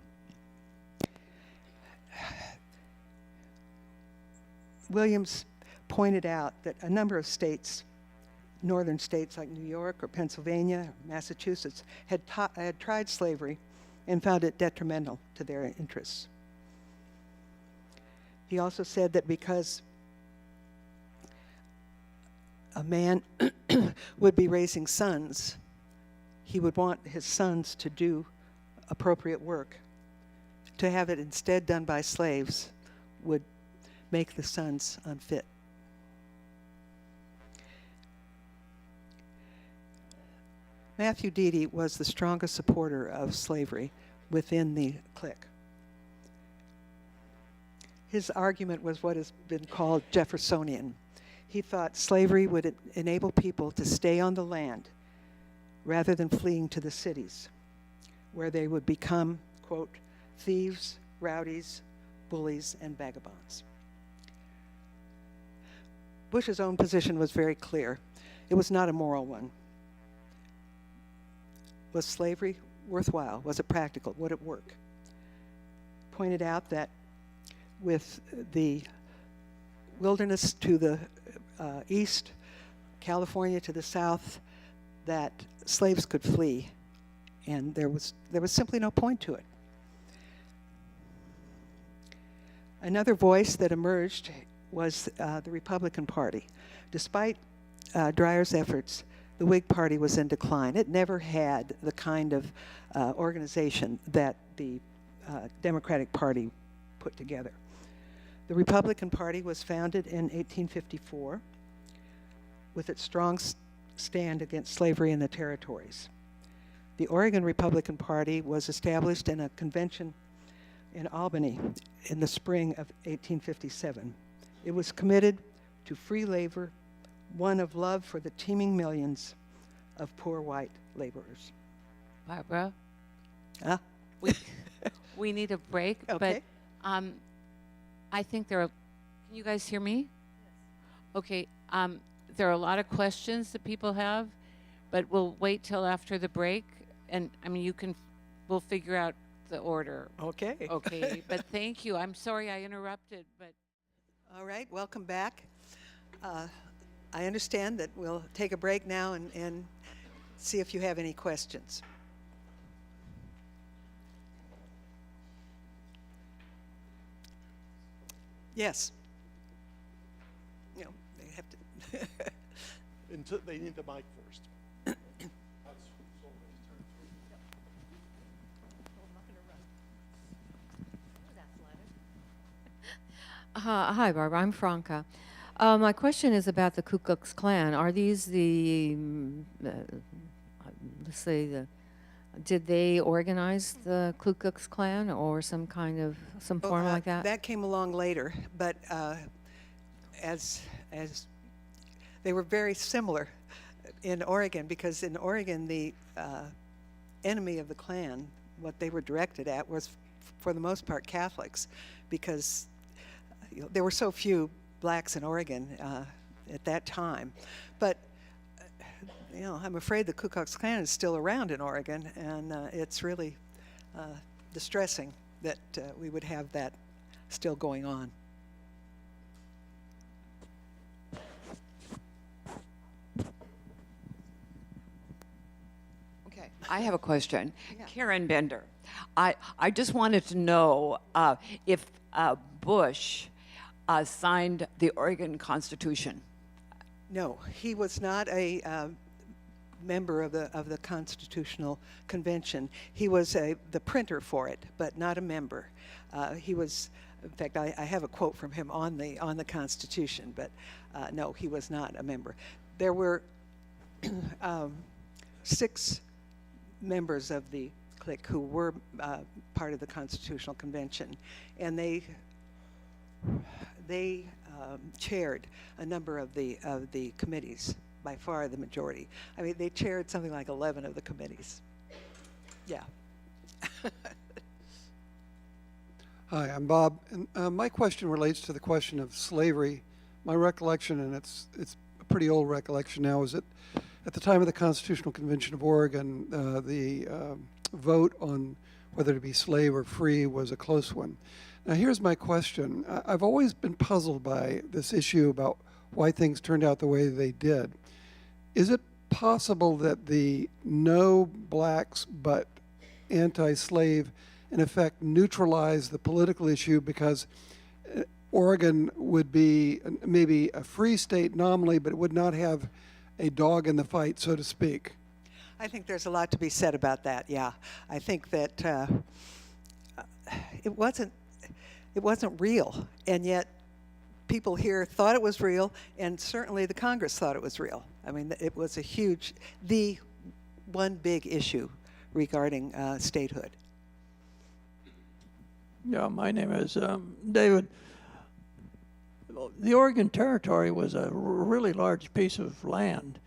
Williams pointed out that a number of states, northern states like New York or Pennsylvania, Massachusetts, had tried slavery and found it detrimental to their interests. He also said that because a man would be raising sons, he would want his sons to do appropriate work. To have it instead done by slaves would make the sons unfit. Matthew Deedy was the strongest supporter of slavery within the clique. His argument was what has been called Jeffersonian. He thought slavery would enable people to stay on the land rather than fleeing to the cities, where they would become, quote, thieves, rowdies, bullies, and vagabonds. Bush's own position was very clear. It was not a moral one. was slavery worthwhile? Was it practical? Would it work? Pointed out that with the wilderness to the east, California to the south, that slaves could flee, and there was simply no point to it. Another voice that emerged was the Republican Party. Despite Dreyer's efforts, the Whig Party was in decline. It never had the kind of organization that the Democratic Party put together. The Republican Party was founded in 1854 with its strong stand against slavery in the territories. The Oregon Republican Party was established in a convention in Albany in the spring of 1857. It was committed to free labor, one of love for the teeming millions of poor white laborers. Barbara? Huh? We need a break, Okay. but I think there are, can you guys hear me? Yes. Okay, there are a lot of questions that people have, but we'll wait till after the break, and I mean, we'll figure out the order. Okay. Okay, but thank you. I'm sorry I interrupted, but. All right, welcome back. I understand that we'll take a break now and see if you have any questions. Yes. You know, they have to. They need the mic first. Hi, Barbara. I'm Franca. My question is about the Ku Klux Klan. Are these the, let's say, did they organize the Ku Klux Klan or some form like that? That came along later, but as they were very similar in Oregon, because in Oregon the enemy of the Klan, what they were directed at was, for the most part, Catholics, because there were so few blacks in Oregon at that time. But I'm afraid the Ku Klux Klan is still around in Oregon, and it's really distressing that we would have that still going on. Okay, I have a question. Yeah. Karen Bender, I just wanted to know if Bush signed the Oregon Constitution. No, he was not a member of the Constitutional Convention. He was the printer for it, but not a member. He was, in fact, I have a quote from him on the Constitution, but no, he was not a member. There were 6 members of the Clique who were part of the Constitutional Convention, and they chaired a number of the committees, by far the majority. I mean, they chaired something like 11 of the committees. Yeah. Hi, I'm Bob, and my question relates to the question of slavery. My recollection, and it's a pretty old recollection now, is that at the time of the Constitutional Convention of Oregon, the vote on whether to be slave or free was a close one. Now here's my question. I've always been puzzled by this issue about why things turned out the way they did. Is it possible that the no blacks but anti-slave in effect neutralized the political issue because Oregon would be maybe a free state nominally, but it would not have a dog in the fight, so to speak? I think there's a lot to be said about that, yeah. I think that it wasn't real, and yet people here thought it was real, and certainly the Congress thought it was real. I mean, it was the one big issue regarding statehood. Yeah, my name is David. The Oregon Territory was a really large piece of land,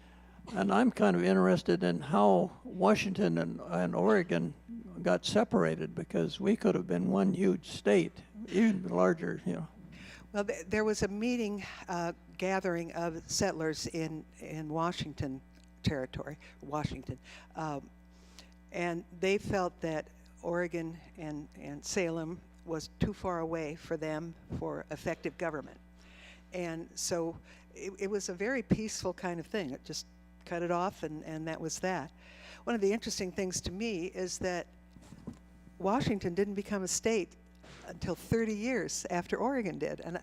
and I'm kind of interested in how Washington and Oregon got separated, because we could have been one huge state, even larger, Well, there was a meeting, gathering of settlers in Washington Territory, Washington, And they felt that Oregon and Salem was too far away for them for effective government. And so it was a very peaceful kind of thing. It just cut it off, and that was that. One of the interesting things to me is that Washington didn't become a state until 30 years after Oregon did. And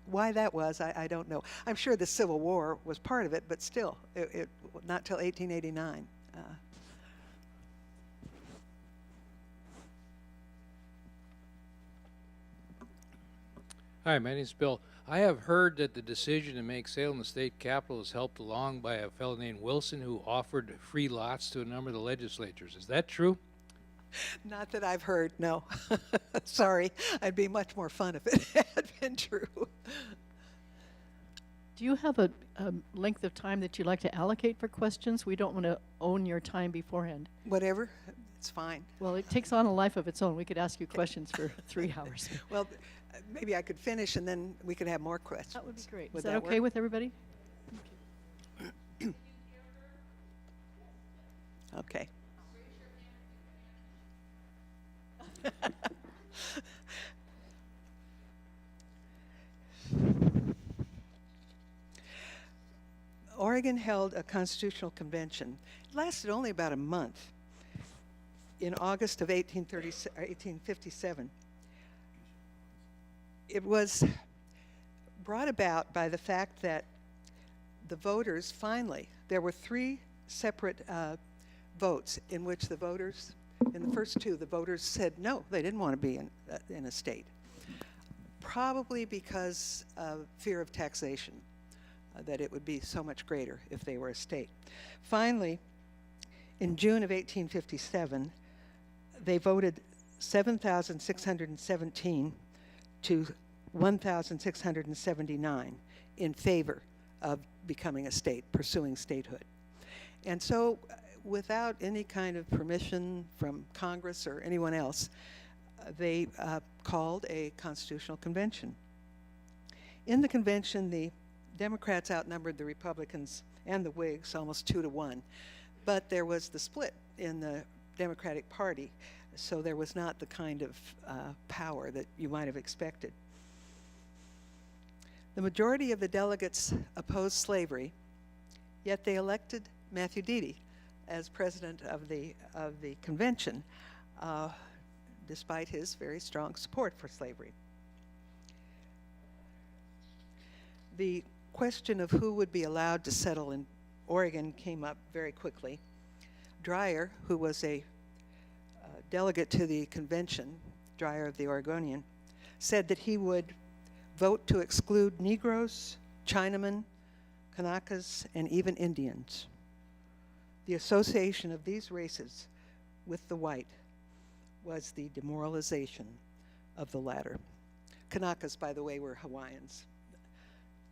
why that was, I don't know. I'm sure the Civil War was part of it, but still, it not till 1889. Hi, my name's Bill. I have heard that the decision to make Salem the state capital was helped along by a fellow named Wilson who offered free lots to a number of the legislatures. Is that true? Not that I've heard, no. Sorry, I'd be much more fun if it had been true. Do you have a length of time that you'd like to allocate for questions? We don't want to own your time beforehand. Whatever, it's fine. Well, it takes on a life of its own. We could ask you questions for 3 hours. Well, maybe I could finish and then we could have more questions. That would be great. Would Is that that okay work? with everybody? Okay. Oregon held a constitutional convention. It lasted only about a month in August of 1857. It was brought about by the fact that the voters finally, there were 3 separate votes in which the voters, in the first 2, the voters said no, they didn't want to be in a state. Probably because of fear of taxation, that it would be so much greater if they were a state. Finally, in June of 1857, they voted 7,617 to 1,679 in favor of becoming a state, pursuing statehood. And so, without any kind of permission from Congress or anyone else, they called a constitutional convention. In the convention, the Democrats outnumbered the Republicans and the Whigs almost 2 to 1, but there was the split in the Democratic Party, so there was not the kind of power that you might have expected. The majority of the delegates opposed slavery, yet they elected Matthew Deedy as president of the convention, despite his very strong support for slavery. The question of who would be allowed to settle in Oregon came up very quickly. Dreyer, who was a delegate to the convention, Dreyer of the Oregonian, said that he would vote to exclude Negroes, Chinamen, Kanakas, and even Indians. The association of these races with the white was the demoralization of the latter. Kanakas, by the way, were Hawaiians.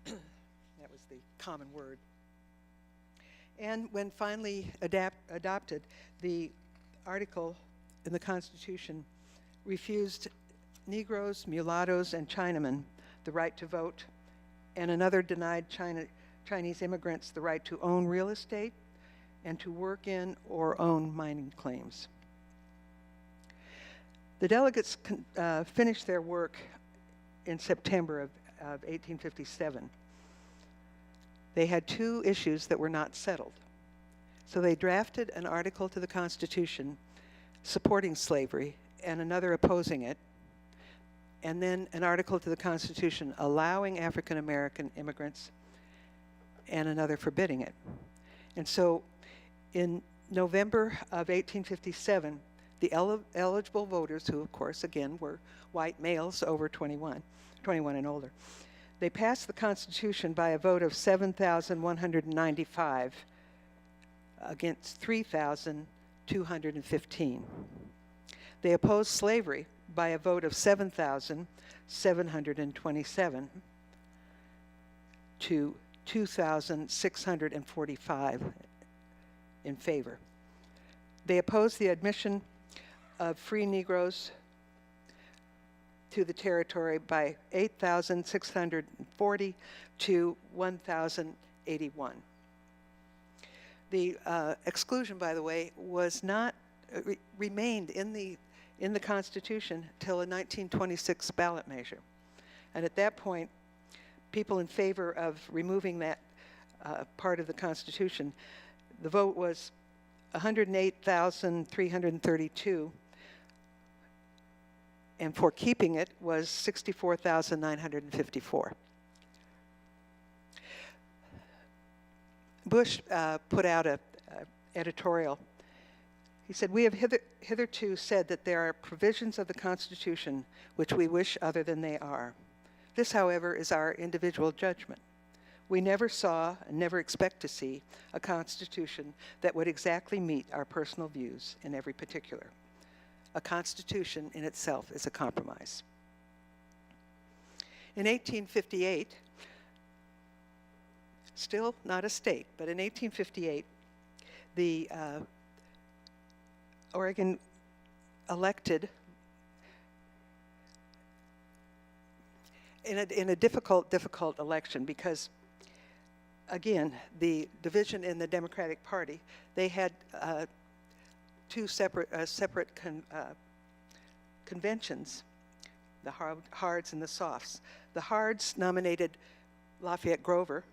That was the common word. And when finally adopted, the article in the Constitution refused Negroes, mulattoes, and Chinamen the right to vote, and another denied Chinese immigrants the right to own real estate and to work in or own mining claims. The delegates finished their work in September of 1857. They had 2 issues that were not settled. So they drafted an article to the Constitution supporting slavery and another opposing it, and then an article to the Constitution allowing African American immigrants and another forbidding it. And so in November of 1857, the eligible voters, who of course again were white males over 21 and older, they passed the Constitution by a vote of 7,195 against 3,215. They opposed slavery by a vote of 7,727 to 2,645 in favor. They opposed the admission of free Negroes to the territory by 8,640 to 1,081. The exclusion, by the way, was not remained in the Constitution till a 1926 ballot measure. And at that point, people in favor of removing that part of the Constitution, the vote was 108,332, and for keeping it was 64,954. Bush put out a editorial. He said, "We have hitherto said that there are provisions of the Constitution which we wish other than they are. This, however, is our individual judgment. We never saw and never expect to see a Constitution that would exactly meet our personal views in every particular. A Constitution in itself is a compromise." In 1858, still not a state, but in 1858, the Oregon elected in a difficult election because, again, the division in the Democratic Party, they had two separate conventions, the Hards and the Softs. The Hards nominated Lafayette Grover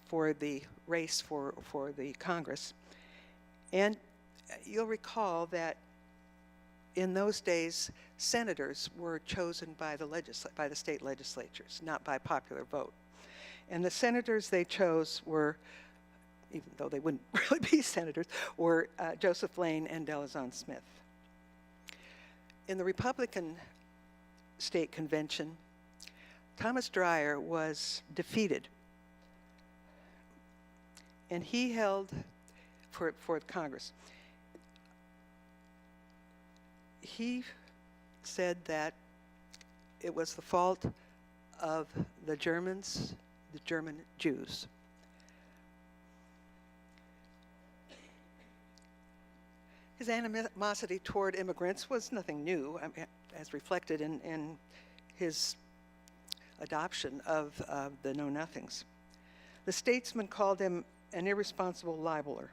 for the race for the Congress. And you'll recall that in those days, senators were chosen by the state legislatures, not by popular vote. And the senators they chose were, even though they wouldn't really be senators, were Joseph Lane and Delazon Smith. In the Republican state convention, Thomas Dreyer was defeated. And he held, for Congress, he said that it was the fault of the Germans, the German Jews. His animosity toward immigrants was nothing new, as reflected in his adoption of the Know-Nothings. The Statesman called him an irresponsible libeler,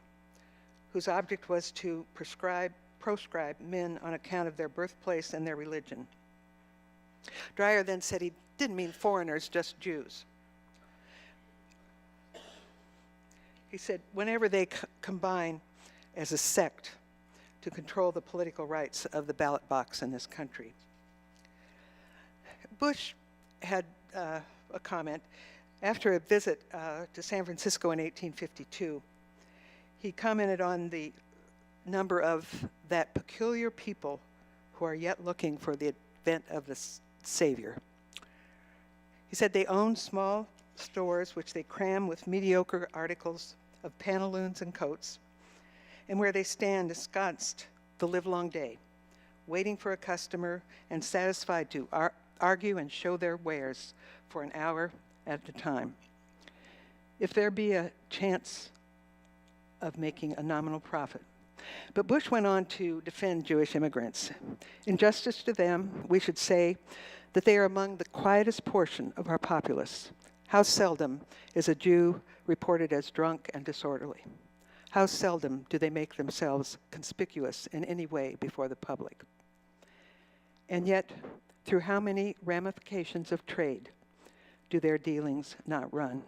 whose object was to proscribe men on account of their birthplace and their religion. Dreyer then said he didn't mean foreigners, just Jews. He said whenever they combine as a sect to control the political rights of the ballot box in this country. Bush had a comment. After a visit to San Francisco in 1852, he commented on the number of that peculiar people who are yet looking for the advent of the Savior. He said they own small stores which they cram with mediocre articles of pantaloons and coats, and where they stand ensconced the livelong day, waiting for a customer and satisfied to argue and show their wares for an hour at a time. If there be a chance of making a nominal profit. But Bush went on to defend Jewish immigrants. In justice to them, we should say that they are among the quietest portion of our populace. How seldom is a Jew reported as drunk and disorderly? How seldom do they make themselves conspicuous in any way before the public? And yet, through how many ramifications of trade do their dealings not run?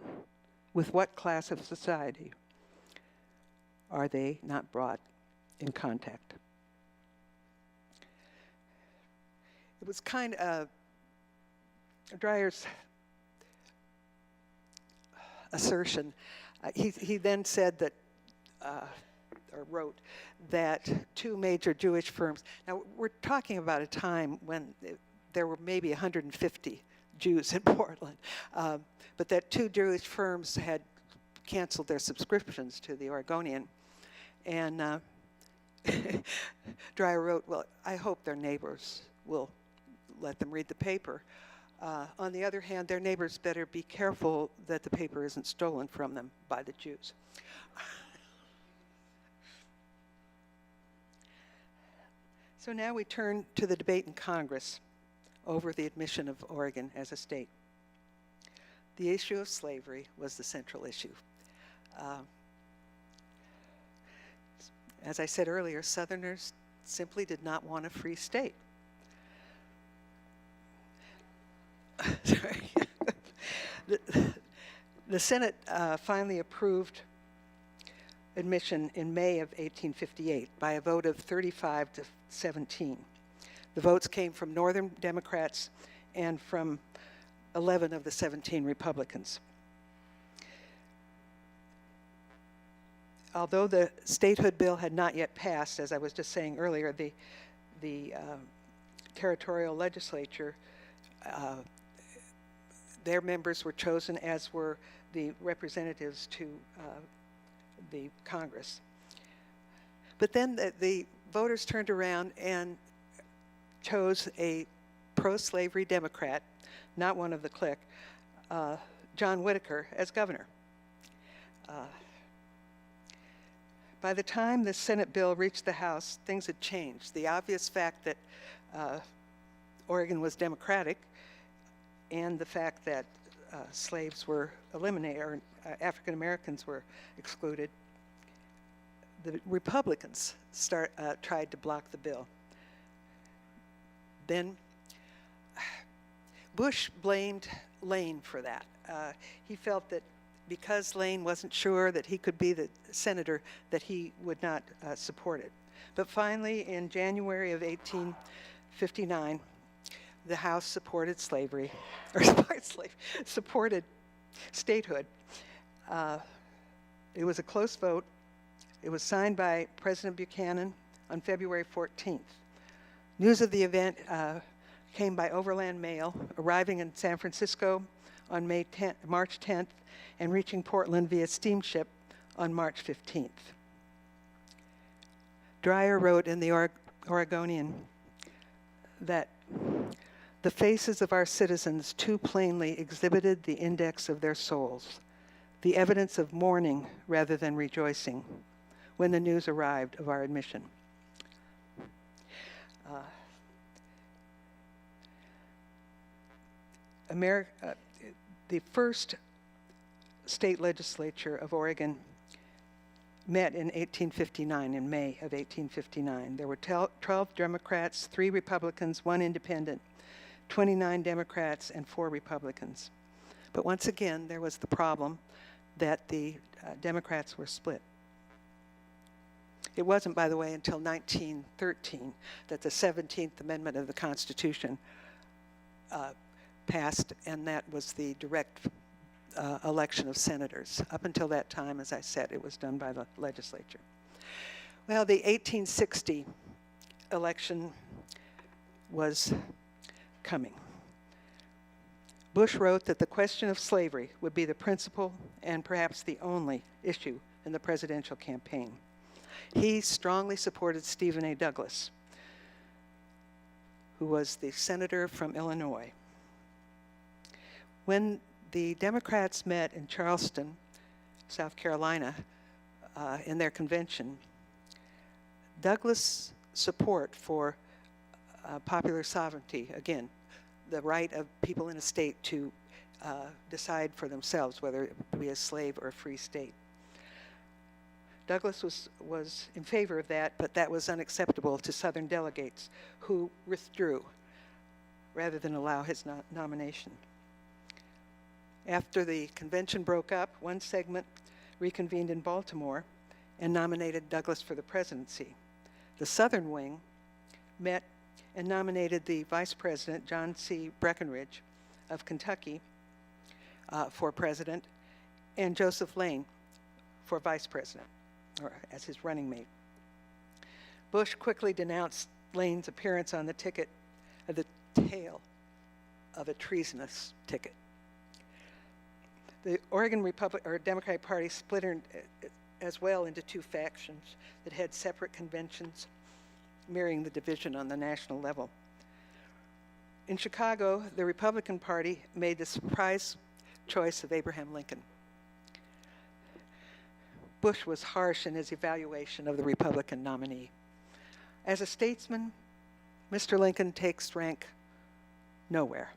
With what class of society are they not brought in contact? It was kind of Dreyer's assertion. He then said that, or wrote, that two major Jewish firms, now we're talking about a time when there were maybe 150 Jews in Portland, but that two Jewish firms had canceled their subscriptions to the Oregonian. And Dreyer wrote, well, I hope their neighbors will let them read the paper. On the other hand, their neighbors better be careful that the paper isn't stolen from them by the Jews. So now we turn to the debate in Congress over the admission of Oregon as a state. The issue of slavery was the central issue. As I said earlier, Southerners simply did not want a free state. Sorry. The Senate finally approved admission in May of 1858 by a vote of 35 to 17. The votes came from Northern Democrats and from 11 of the 17 Republicans. Although the statehood bill had not yet passed, as I was just saying earlier, the territorial legislature, their members were chosen, as were the representatives to the Congress. But then the voters turned around and chose a pro-slavery Democrat, not one of the clique, John Whitaker, as governor. By the time the Senate bill reached the House, things had changed. The obvious fact that Oregon was Democratic and the fact that slaves were eliminated, or African Americans were excluded, the Republicans tried to block the bill. Then Bush blamed Lane for that. He felt that because Lane wasn't sure that he could be the senator, that he would not support it. But finally, in January of 1859, the House supported slavery, or supported statehood. It was a close vote. It was signed by President Buchanan on February 14th. News of the event came by overland mail, arriving in San Francisco on March 10th, and reaching Portland via steamship on March 15th. Dreyer wrote in the Oregonian that the faces of our citizens too plainly exhibited the index of their souls, the evidence of mourning rather than rejoicing, when the news arrived of our admission. The first state legislature of Oregon met in 1859, in May of 1859. There were 12 Democrats, 3 Republicans, 1 independent, 29 Democrats, and 4 Republicans. But once again, there was the problem that the Democrats were split. It wasn't, by the way, until 1913 that the 17th Amendment of the Constitution passed, and that was the direct election of senators. Up until that time, as I said, it was done by the legislature. Well, the 1860 election was coming. Bush wrote that the question of slavery would be the principal and perhaps the only issue in the presidential campaign. He strongly supported Stephen A. Douglas, who was the senator from Illinois. When the Democrats met in Charleston, South Carolina, in their convention, Douglas' support for popular sovereignty, again, the right of people in a state to decide for themselves whether it would be a slave or a free state. Douglas was in favor of that, but that was unacceptable to Southern delegates who withdrew rather than allow his nomination. After the convention broke up, one segment reconvened in Baltimore and nominated Douglas for the presidency. The Southern wing met and nominated the vice president, John C. Breckinridge of Kentucky, for president, and Joseph Lane for vice president, or as his running mate. Bush quickly denounced Lane's appearance on the ticket of the tail of a treasonous ticket. The Oregon Democratic Party split as well into 2 factions that had separate conventions, mirroring the division on the national level. In Chicago, the Republican Party made the surprise choice of Abraham Lincoln. Bush was harsh in his evaluation of the Republican nominee. As a statesman, Mr. Lincoln takes rank nowhere.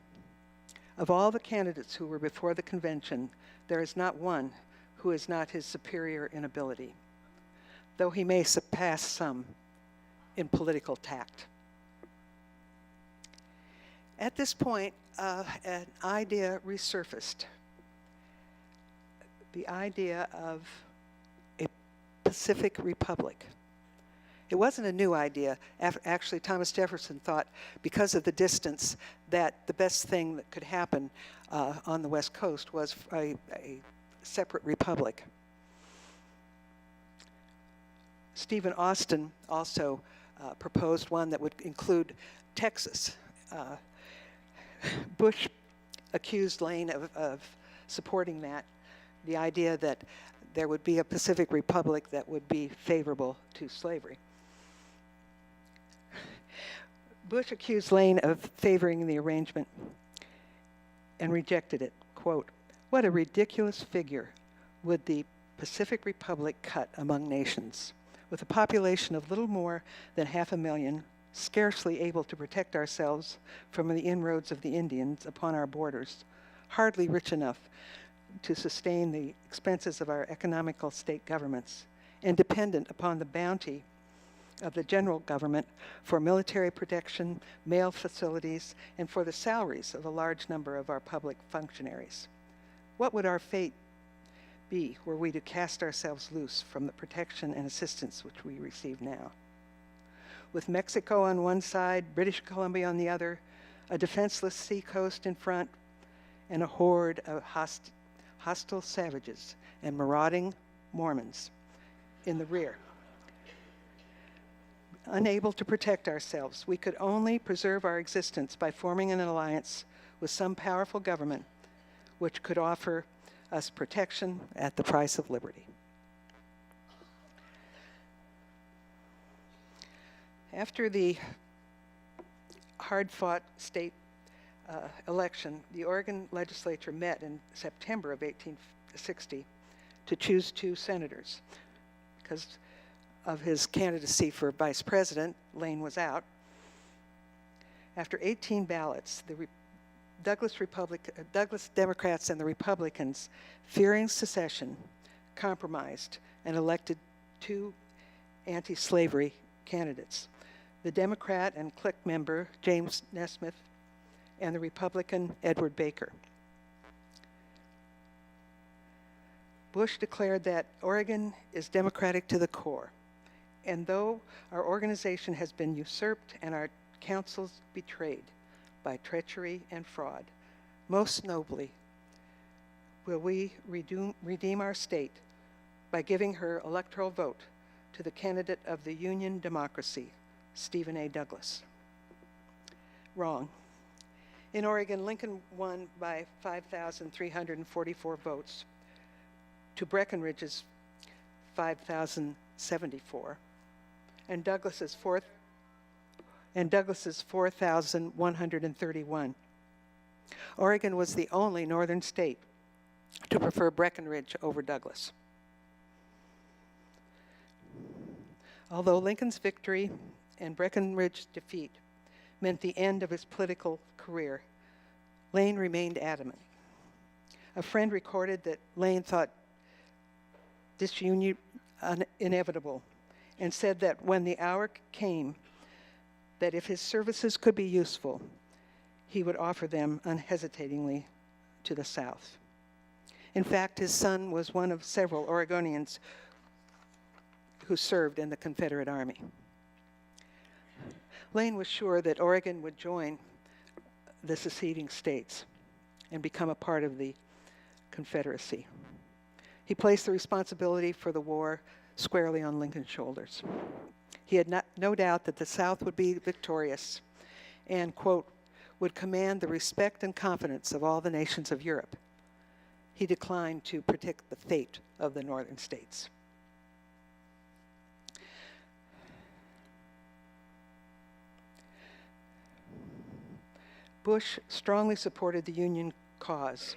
Of all the candidates who were before the convention, there is not one who is not his superior in ability. though he may surpass some in political tact. At this point, an idea resurfaced. The idea of a Pacific Republic. It wasn't a new idea. Actually, Thomas Jefferson thought, because of the distance, that the best thing that could happen on the West Coast was a separate republic. Stephen Austin also proposed one that would include Texas. Bush accused Lane of supporting that, the idea that there would be a Pacific Republic that would be favorable to slavery. Bush accused Lane of favoring the arrangement and rejected it. Quote, "What a ridiculous figure would the Pacific Republic cut among nations, with a population of little more than 500,000, scarcely able to protect ourselves from the inroads of the Indians upon our borders, hardly rich enough to sustain the expenses of our economical state governments, and dependent upon the bounty of the general government for military protection, mail facilities, and for the salaries of a large number of our public functionaries. What would our fate be were we to cast ourselves loose from the protection and assistance which we receive now? With Mexico on one side, British Columbia on the other, a defenseless seacoast in front, and a horde of hostile savages and marauding Mormons in the rear. Unable to protect ourselves, we could only preserve our existence by forming an alliance with some powerful government which could offer us protection at the price of liberty." After the hard-fought state election, the Oregon legislature met in September of 1860 to choose 2 senators. Because of his candidacy for vice president, Lane was out. After 18 ballots, the Douglas Democrats and the Republicans, fearing secession, compromised and elected 2 anti-slavery candidates, the Democrat and Clique member James Nesmith and the Republican Edward Baker. Bush declared that Oregon is democratic to the core, and though our organization has been usurped and our councils betrayed by treachery and fraud, most nobly will we redeem our state by giving her electoral vote to the candidate of the Union democracy, Stephen A. Douglas. Wrong. In Oregon, Lincoln won by 5,344 votes to Breckinridge's 5,074, and Douglas's 4,131. Oregon was the only northern state to prefer Breckinridge over Douglas. Although Lincoln's victory and Breckinridge's defeat meant the end of his political career, Lane remained adamant. A friend recorded that Lane thought disunion inevitable and said that when the hour came that if his services could be useful, he would offer them unhesitatingly to the South. In fact, his son was one of several Oregonians who served in the Confederate Army. Lane was sure that Oregon would join the seceding states and become a part of the Confederacy. He placed the responsibility for the war squarely on Lincoln's shoulders. He had no doubt that the South would be victorious and, quote, would command the respect and confidence of all the nations of Europe. He declined to predict the fate of the northern states. Bush strongly supported the Union cause,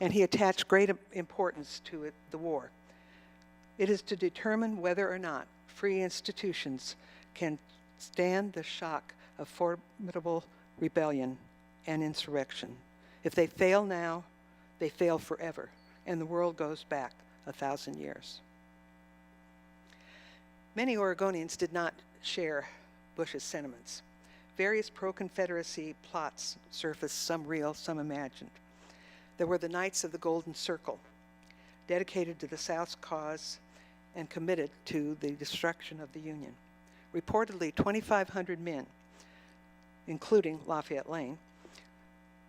and he attached great importance to the war. It is to determine whether or not free institutions can stand the shock of formidable rebellion and insurrection. If they fail now, they fail forever, and the world goes back 1,000 years. Many Oregonians did not share Bush's sentiments. Various pro-Confederacy plots surfaced, some real, some imagined. There were the Knights of the Golden Circle, dedicated to the South's cause and committed to the destruction of the Union. Reportedly, 2,500 men, including Lafayette Lane,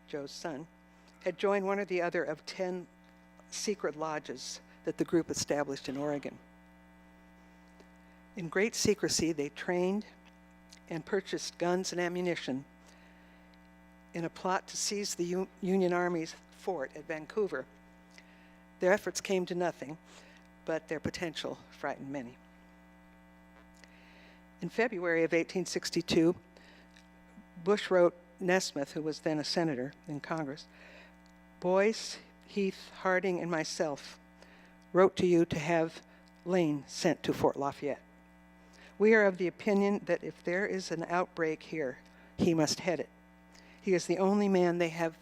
Joe's son, had joined one or the other of 10 secret lodges that the group established in Oregon. In great secrecy, they trained and purchased guns and ammunition in a plot to seize the Union Army's fort at Vancouver. Their efforts came to nothing, but their potential frightened many. In February of 1862, Bush wrote Nesmith, who was then a senator in Congress, "Boyce, Heath, Harding, and myself wrote to you to have Lane sent to Fort Lafayette. We are of the opinion that if there is an outbreak here, he must head it. He is the only man they have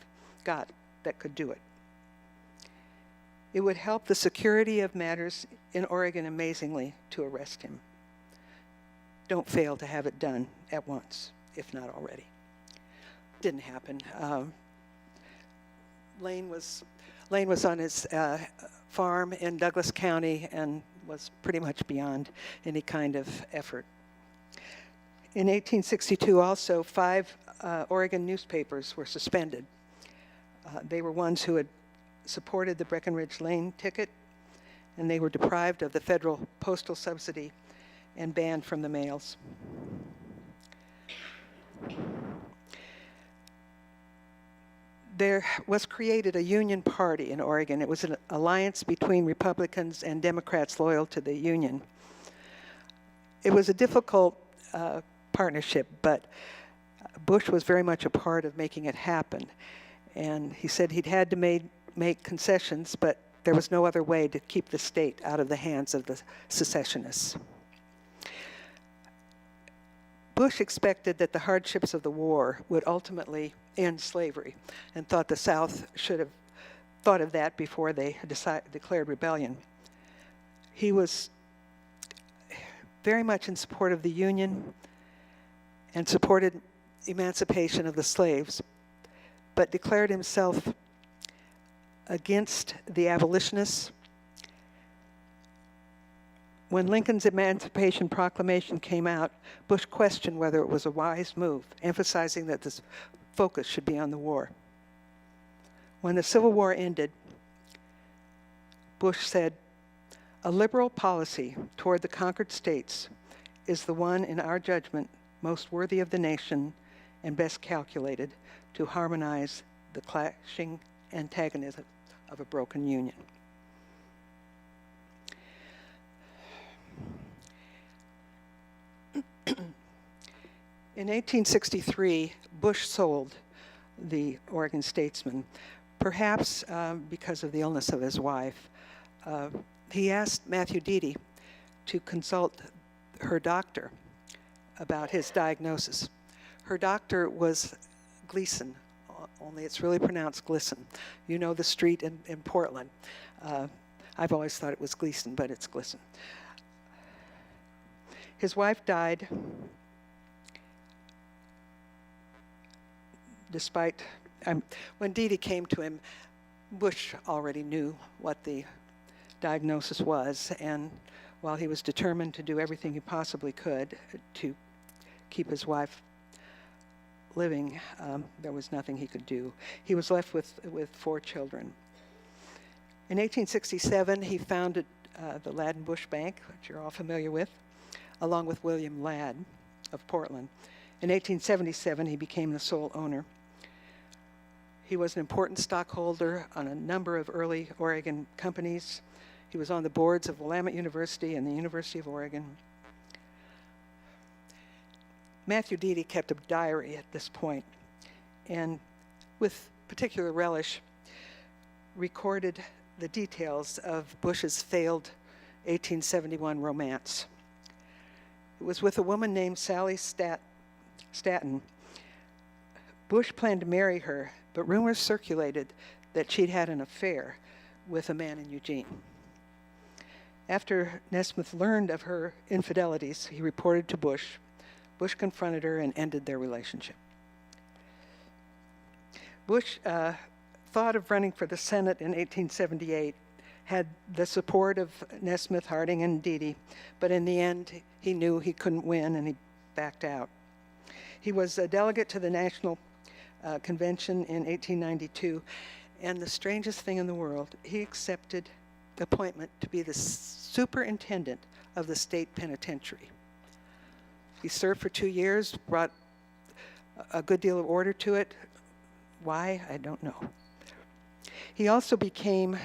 got that could do it. It would help the security of matters in Oregon amazingly to arrest him. Don't fail to have it done at once, if not already." Didn't happen. Lane was on his farm in Douglas County and was pretty much beyond any kind of effort. In 1862 also, 5 Oregon newspapers were suspended. They were ones who had supported the Breckenridge Lane ticket, and they were deprived of the federal postal subsidy and banned from the mails. There was created a Union Party in Oregon. It was an alliance between Republicans and Democrats loyal to the Union. It was a difficult partnership, but Bush was very much a part of making it happen. And he said he'd had to make concessions, but there was no other way to keep the state out of the hands of the secessionists. Bush expected that the hardships of the war would ultimately end slavery and thought the South should have thought of that before they declared rebellion. He was very much in support of the Union and supported emancipation of the slaves, but declared himself against the abolitionists. When Lincoln's Emancipation Proclamation came out, Bush questioned whether it was a wise move, emphasizing that the focus should be on the war. When the Civil War ended, Bush said, "A liberal policy toward the conquered states is the one, in our judgment, most worthy of the nation and best calculated to harmonize the clashing antagonism of a broken union." In 1863, Bush sold the Oregon Statesman, perhaps because of the illness of his wife. He asked Matthew Deedy to consult her doctor about his diagnosis. Her doctor was Gleason, only it's really pronounced Glisson. You know the street in Portland. I've always thought it was Gleason, but it's Glisson. His wife died despite, when Deedy came to him, Bush already knew what the diagnosis was, and while he was determined to do everything he possibly could to keep his wife living, there was nothing he could do. He was left with 4 children. In 1867, he founded the Ladd and Bush Bank, which you're all familiar with, along with William Ladd of Portland. In 1877, he became the sole owner. He was an important stockholder on a number of early Oregon companies. He was on the boards of Willamette University and the University of Oregon. Matthew Deedy kept a diary at this point, and with particular relish, recorded the details of Bush's failed 1871 romance. It was with a woman named Sally Stanton. Bush planned to marry her, but rumors circulated that she'd had an affair with a man in Eugene. After Nesmith learned of her infidelities, he reported to Bush. Bush confronted her and ended their relationship. Bush thought of running for the Senate in 1878, had the support of Nesmith, Harding, and Deedy, but in the end, he knew he couldn't win and he backed out. He was a delegate to the National Convention in 1892, and the strangest thing in the world, he accepted the appointment to be the superintendent of the state penitentiary. He served for 2 years, brought a good deal of order to it. Why? I don't know. He also became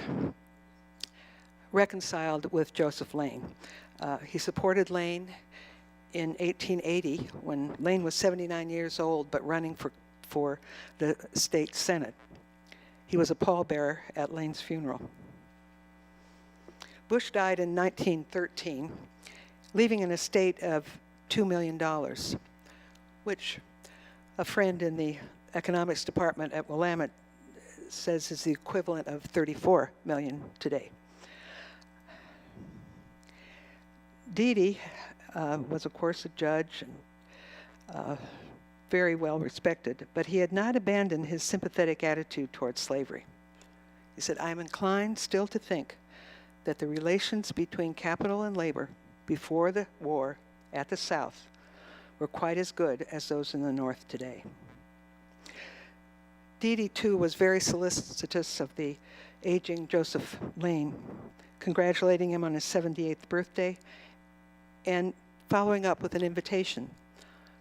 reconciled with Joseph Lane. He supported Lane in 1880 when Lane was 79 years old but running for the state senate. He was a pallbearer at Lane's funeral. Bush died in 1913, leaving an estate of $2 million, which a friend in the economics department at Willamette says is the equivalent of 34 million today. Deedy was, of course, a judge and very well respected, but he had not abandoned his sympathetic attitude towards slavery. He said, "I am inclined still to think that the relations between capital and labor before the war at the South were quite as good as those in the North today." Deedy, too, was very solicitous of the aging Joseph Lane, congratulating him on his 78th birthday and following up with an invitation.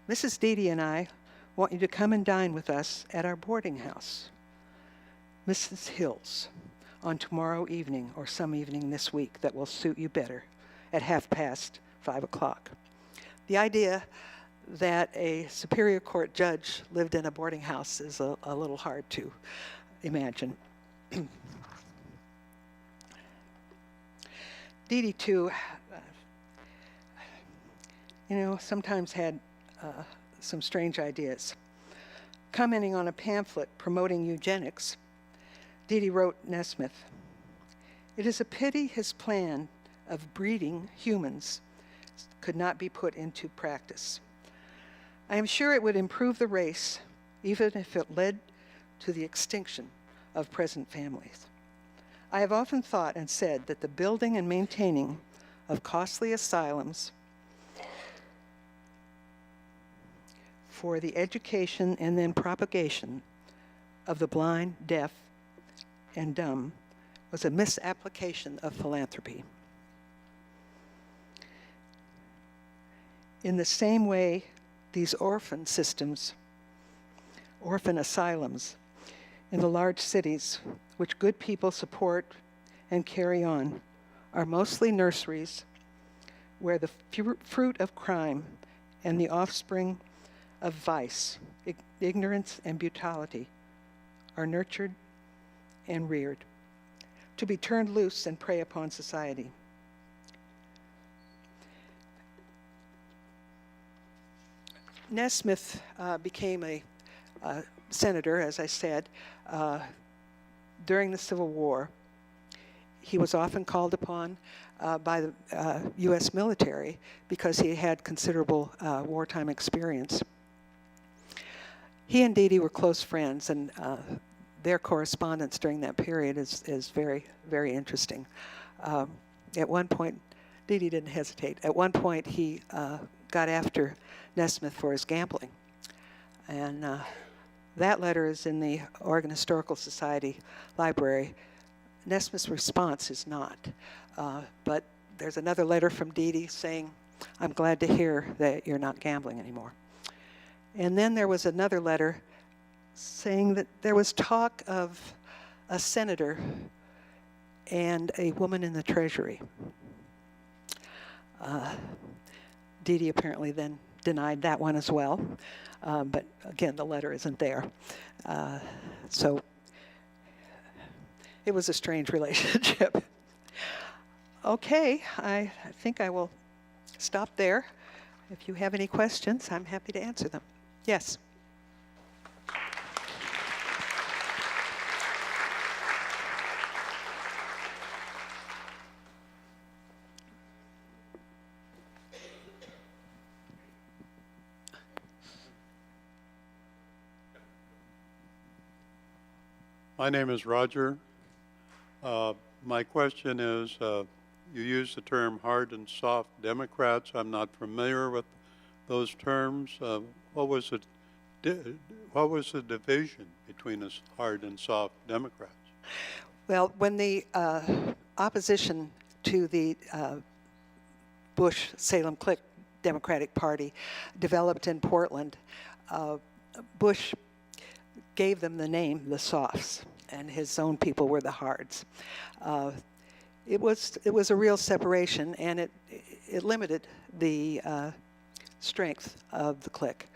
"Mrs. Deedy and I want you to come and dine with us at our boarding house, Mrs. Hill's, on tomorrow evening or some evening this week that will suit you better at 5:30." The idea that a Superior Court judge lived in a boarding house is a little hard to imagine. Deedy, too, sometimes had some strange ideas. Commenting on a pamphlet promoting eugenics, Deedy wrote Nesmith, "It is a pity his plan of breeding humans could not be put into practice. I am sure it would improve the race, even if it led to the extinction of present families. I have often thought and said that the building and maintaining of costly asylums for the education and then propagation of the blind, deaf, and dumb was a misapplication of philanthropy. In the same way, these orphan asylums in the large cities, which good people support and carry on, are mostly nurseries where the fruit of crime and the offspring of vice, ignorance and brutality are nurtured and reared, to be turned loose and prey upon society. Nesmith became a senator, as I said, during the Civil War. He was often called upon by the U.S. military because he had considerable wartime experience. He and Deedy were close friends, and their correspondence during that period is very, very interesting. At one point, Deedy didn't hesitate. At one point, he got after Nesmith for his gambling. And that letter is in the Oregon Historical Society library. Nesmith's response is not. But there's another letter from Deedy saying, "I'm glad to hear that you're not gambling anymore." And then there was another letter saying that there was talk of a senator and a woman in the Treasury. Deedy apparently then denied that one as well. But again, the letter isn't there. So it was a strange relationship. Okay, I think I will stop there. If you have any questions, I'm happy to answer them. Yes. My name is Roger. My question is, you use the term hard and soft Democrats. I'm not familiar with those terms. What was the division between us hard and soft Democrats? Well, when the opposition to the Bush-Salem Clique Democratic Party developed in Portland, Bush gave them the name the Softs, and his own people were the Hards. It was a real separation, and it limited the strength of the clique.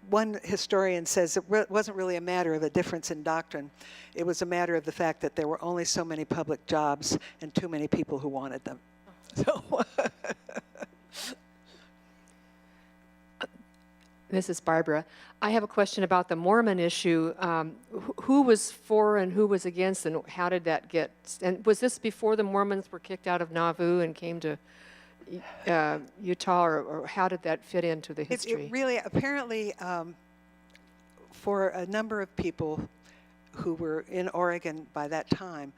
One historian says it wasn't really a matter of a difference in doctrine. It was a matter of the fact that there were only so many public jobs and too many people who wanted them. So This is Barbara. I have a question about the Mormon issue. Who was for and who was against, and how did that get? And was this before the Mormons were kicked out of Nauvoo and came to Utah, or how did that fit into the history? It really, apparently, for a number of people who were in Oregon by that time,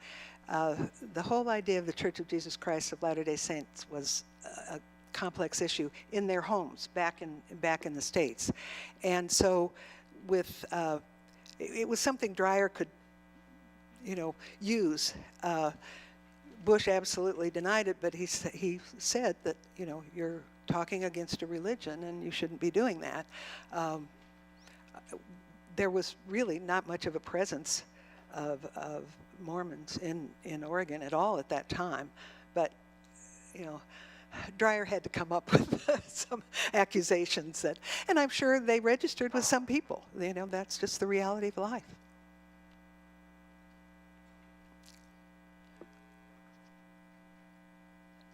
the whole idea of the Church of Jesus Christ of Latter-day Saints was a complex issue in their homes back in the States. And so with it was something Dreyer could use. Bush absolutely denied it, but he said that you're talking against a religion and you shouldn't be doing that. There was really not much of a presence of Mormons in Oregon at all at that time, but Dreyer had to come up with some accusations and I'm sure they registered with some people. That's just the reality of life.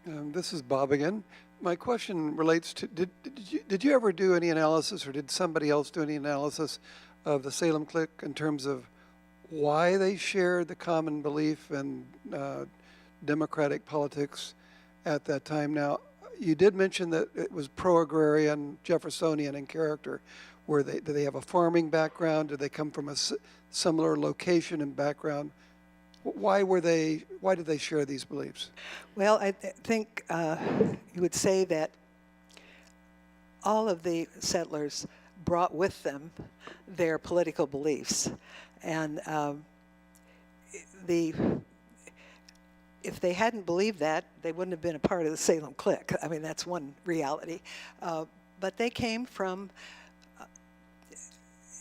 This is Bob again. My question relates to, did you ever do any analysis, or did somebody else do any analysis of the Salem Clique in terms of why they shared the common belief in democratic politics at that time? Now, you did mention that it was pro-agrarian, Jeffersonian in character. Did they have a farming background? Did they come from a similar location and background? Why did they share these beliefs? Well, I think you would say that all of the settlers brought with them their political beliefs. And if they hadn't believed that, they wouldn't have been a part of the Salem Clique. I mean, that's one reality. But they came from,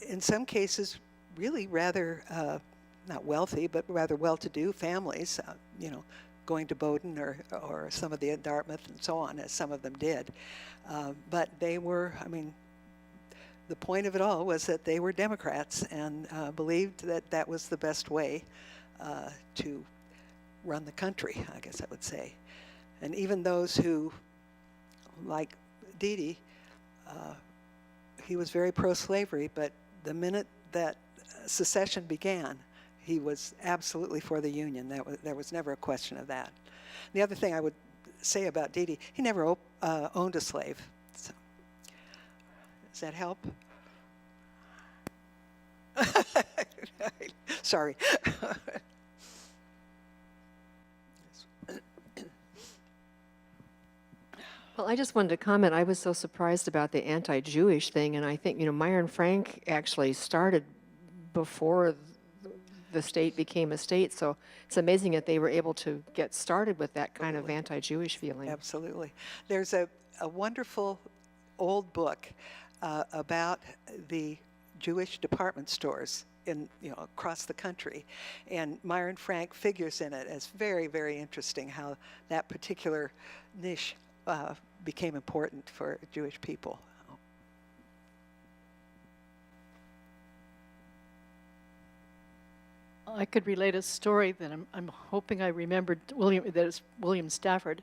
in some cases, really rather not wealthy, but rather well-to-do families, going to Bowdoin or some of the Dartmouth and so on, as some of them did. But they were, the point of it all was that they were Democrats and believed that that was the best way to run the country, I guess I would say. And even those who, like Dede, he was very pro-slavery, but the minute that secession began, he was absolutely for the Union. There was never a question of that. The other thing I would say about Dede, he never owned a slave. So, does that help? Sorry. Well, I just wanted to comment. I was so surprised about the anti-Jewish thing, and I think Meyer and Frank actually started before the state became a state, so it's amazing that they were able to get started with that kind of anti-Jewish feeling. Absolutely. There's a wonderful old book about the Jewish department stores across the country, and Meyer and Frank figures in it as very, very interesting how that particular niche became important for Jewish people. I could relate a story that I'm hoping I remembered. That is William Stafford,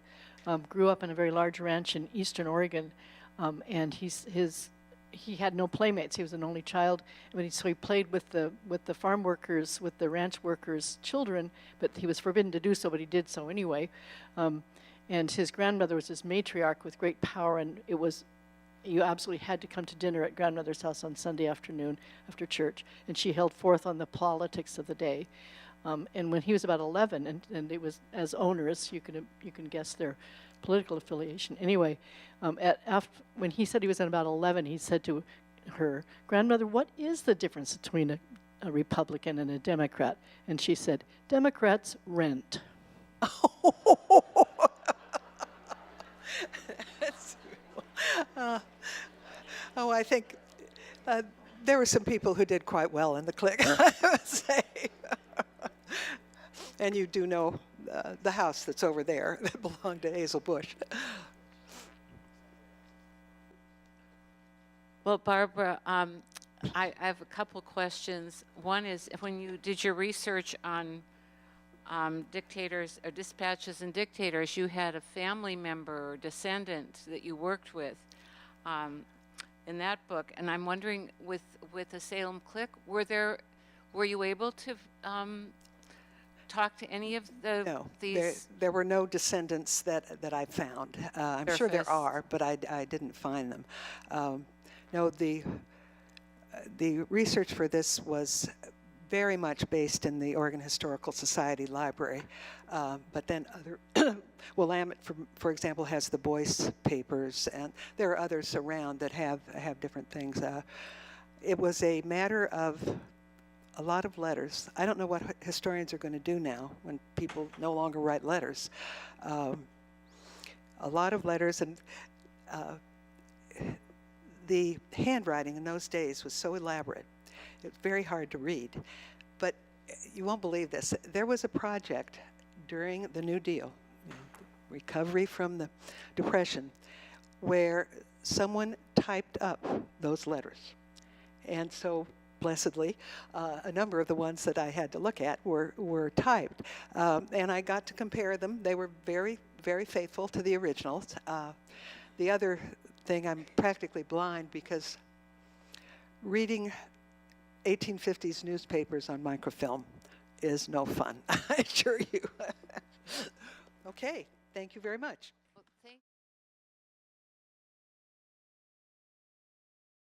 grew up in a very large ranch in eastern Oregon, and he had no playmates. He was an only child, so he played with the farm workers, with the ranch workers' children, but he was forbidden to do so, but he did so anyway. And his grandmother was his matriarch with great power, and it was you absolutely had to come to dinner at grandmother's house on Sunday afternoon after church, and she held forth on the politics of the day. And when he was about 11, and it was as onerous, you can guess their political affiliation. Anyway, when he said he was at about 11, he said to her, "Grandmother, what is the difference between a Republican and a Democrat?" And she said, "Democrats rent." Oh, I think there were some people who did quite well in the clique, I would say. And you do know the house that's over there that belonged to Hazel Bush. Well, Barbara, I have a couple questions. One is, when you did your research on dictators or dispatches and dictators, you had a family member or descendant that you worked with in that book, and I'm wondering, with the Salem clique, were you able to talk to any of No, these? there were no descendants that I found. I'm sure there Surface. are, but I didn't find them. No, the research for this was very much based in the Oregon Historical Society library, but then other, Willamette, for example, has the Boyce papers, and there are others around that have different things. It was a matter of a lot of letters. I don't know what historians are going to do now when people no longer write letters. A lot of letters, and the handwriting in those days was so elaborate. It's very hard to read. But you won't believe this. There was a project during the New Deal, recovery from the Depression, where someone typed up those letters. And so, blessedly, a number of the ones that I had to look at were typed. And I got to compare them. They were very, very faithful to the originals. The other thing, I'm practically blind because reading 1850s newspapers on microfilm is no fun, I assure you. Okay, thank you very much.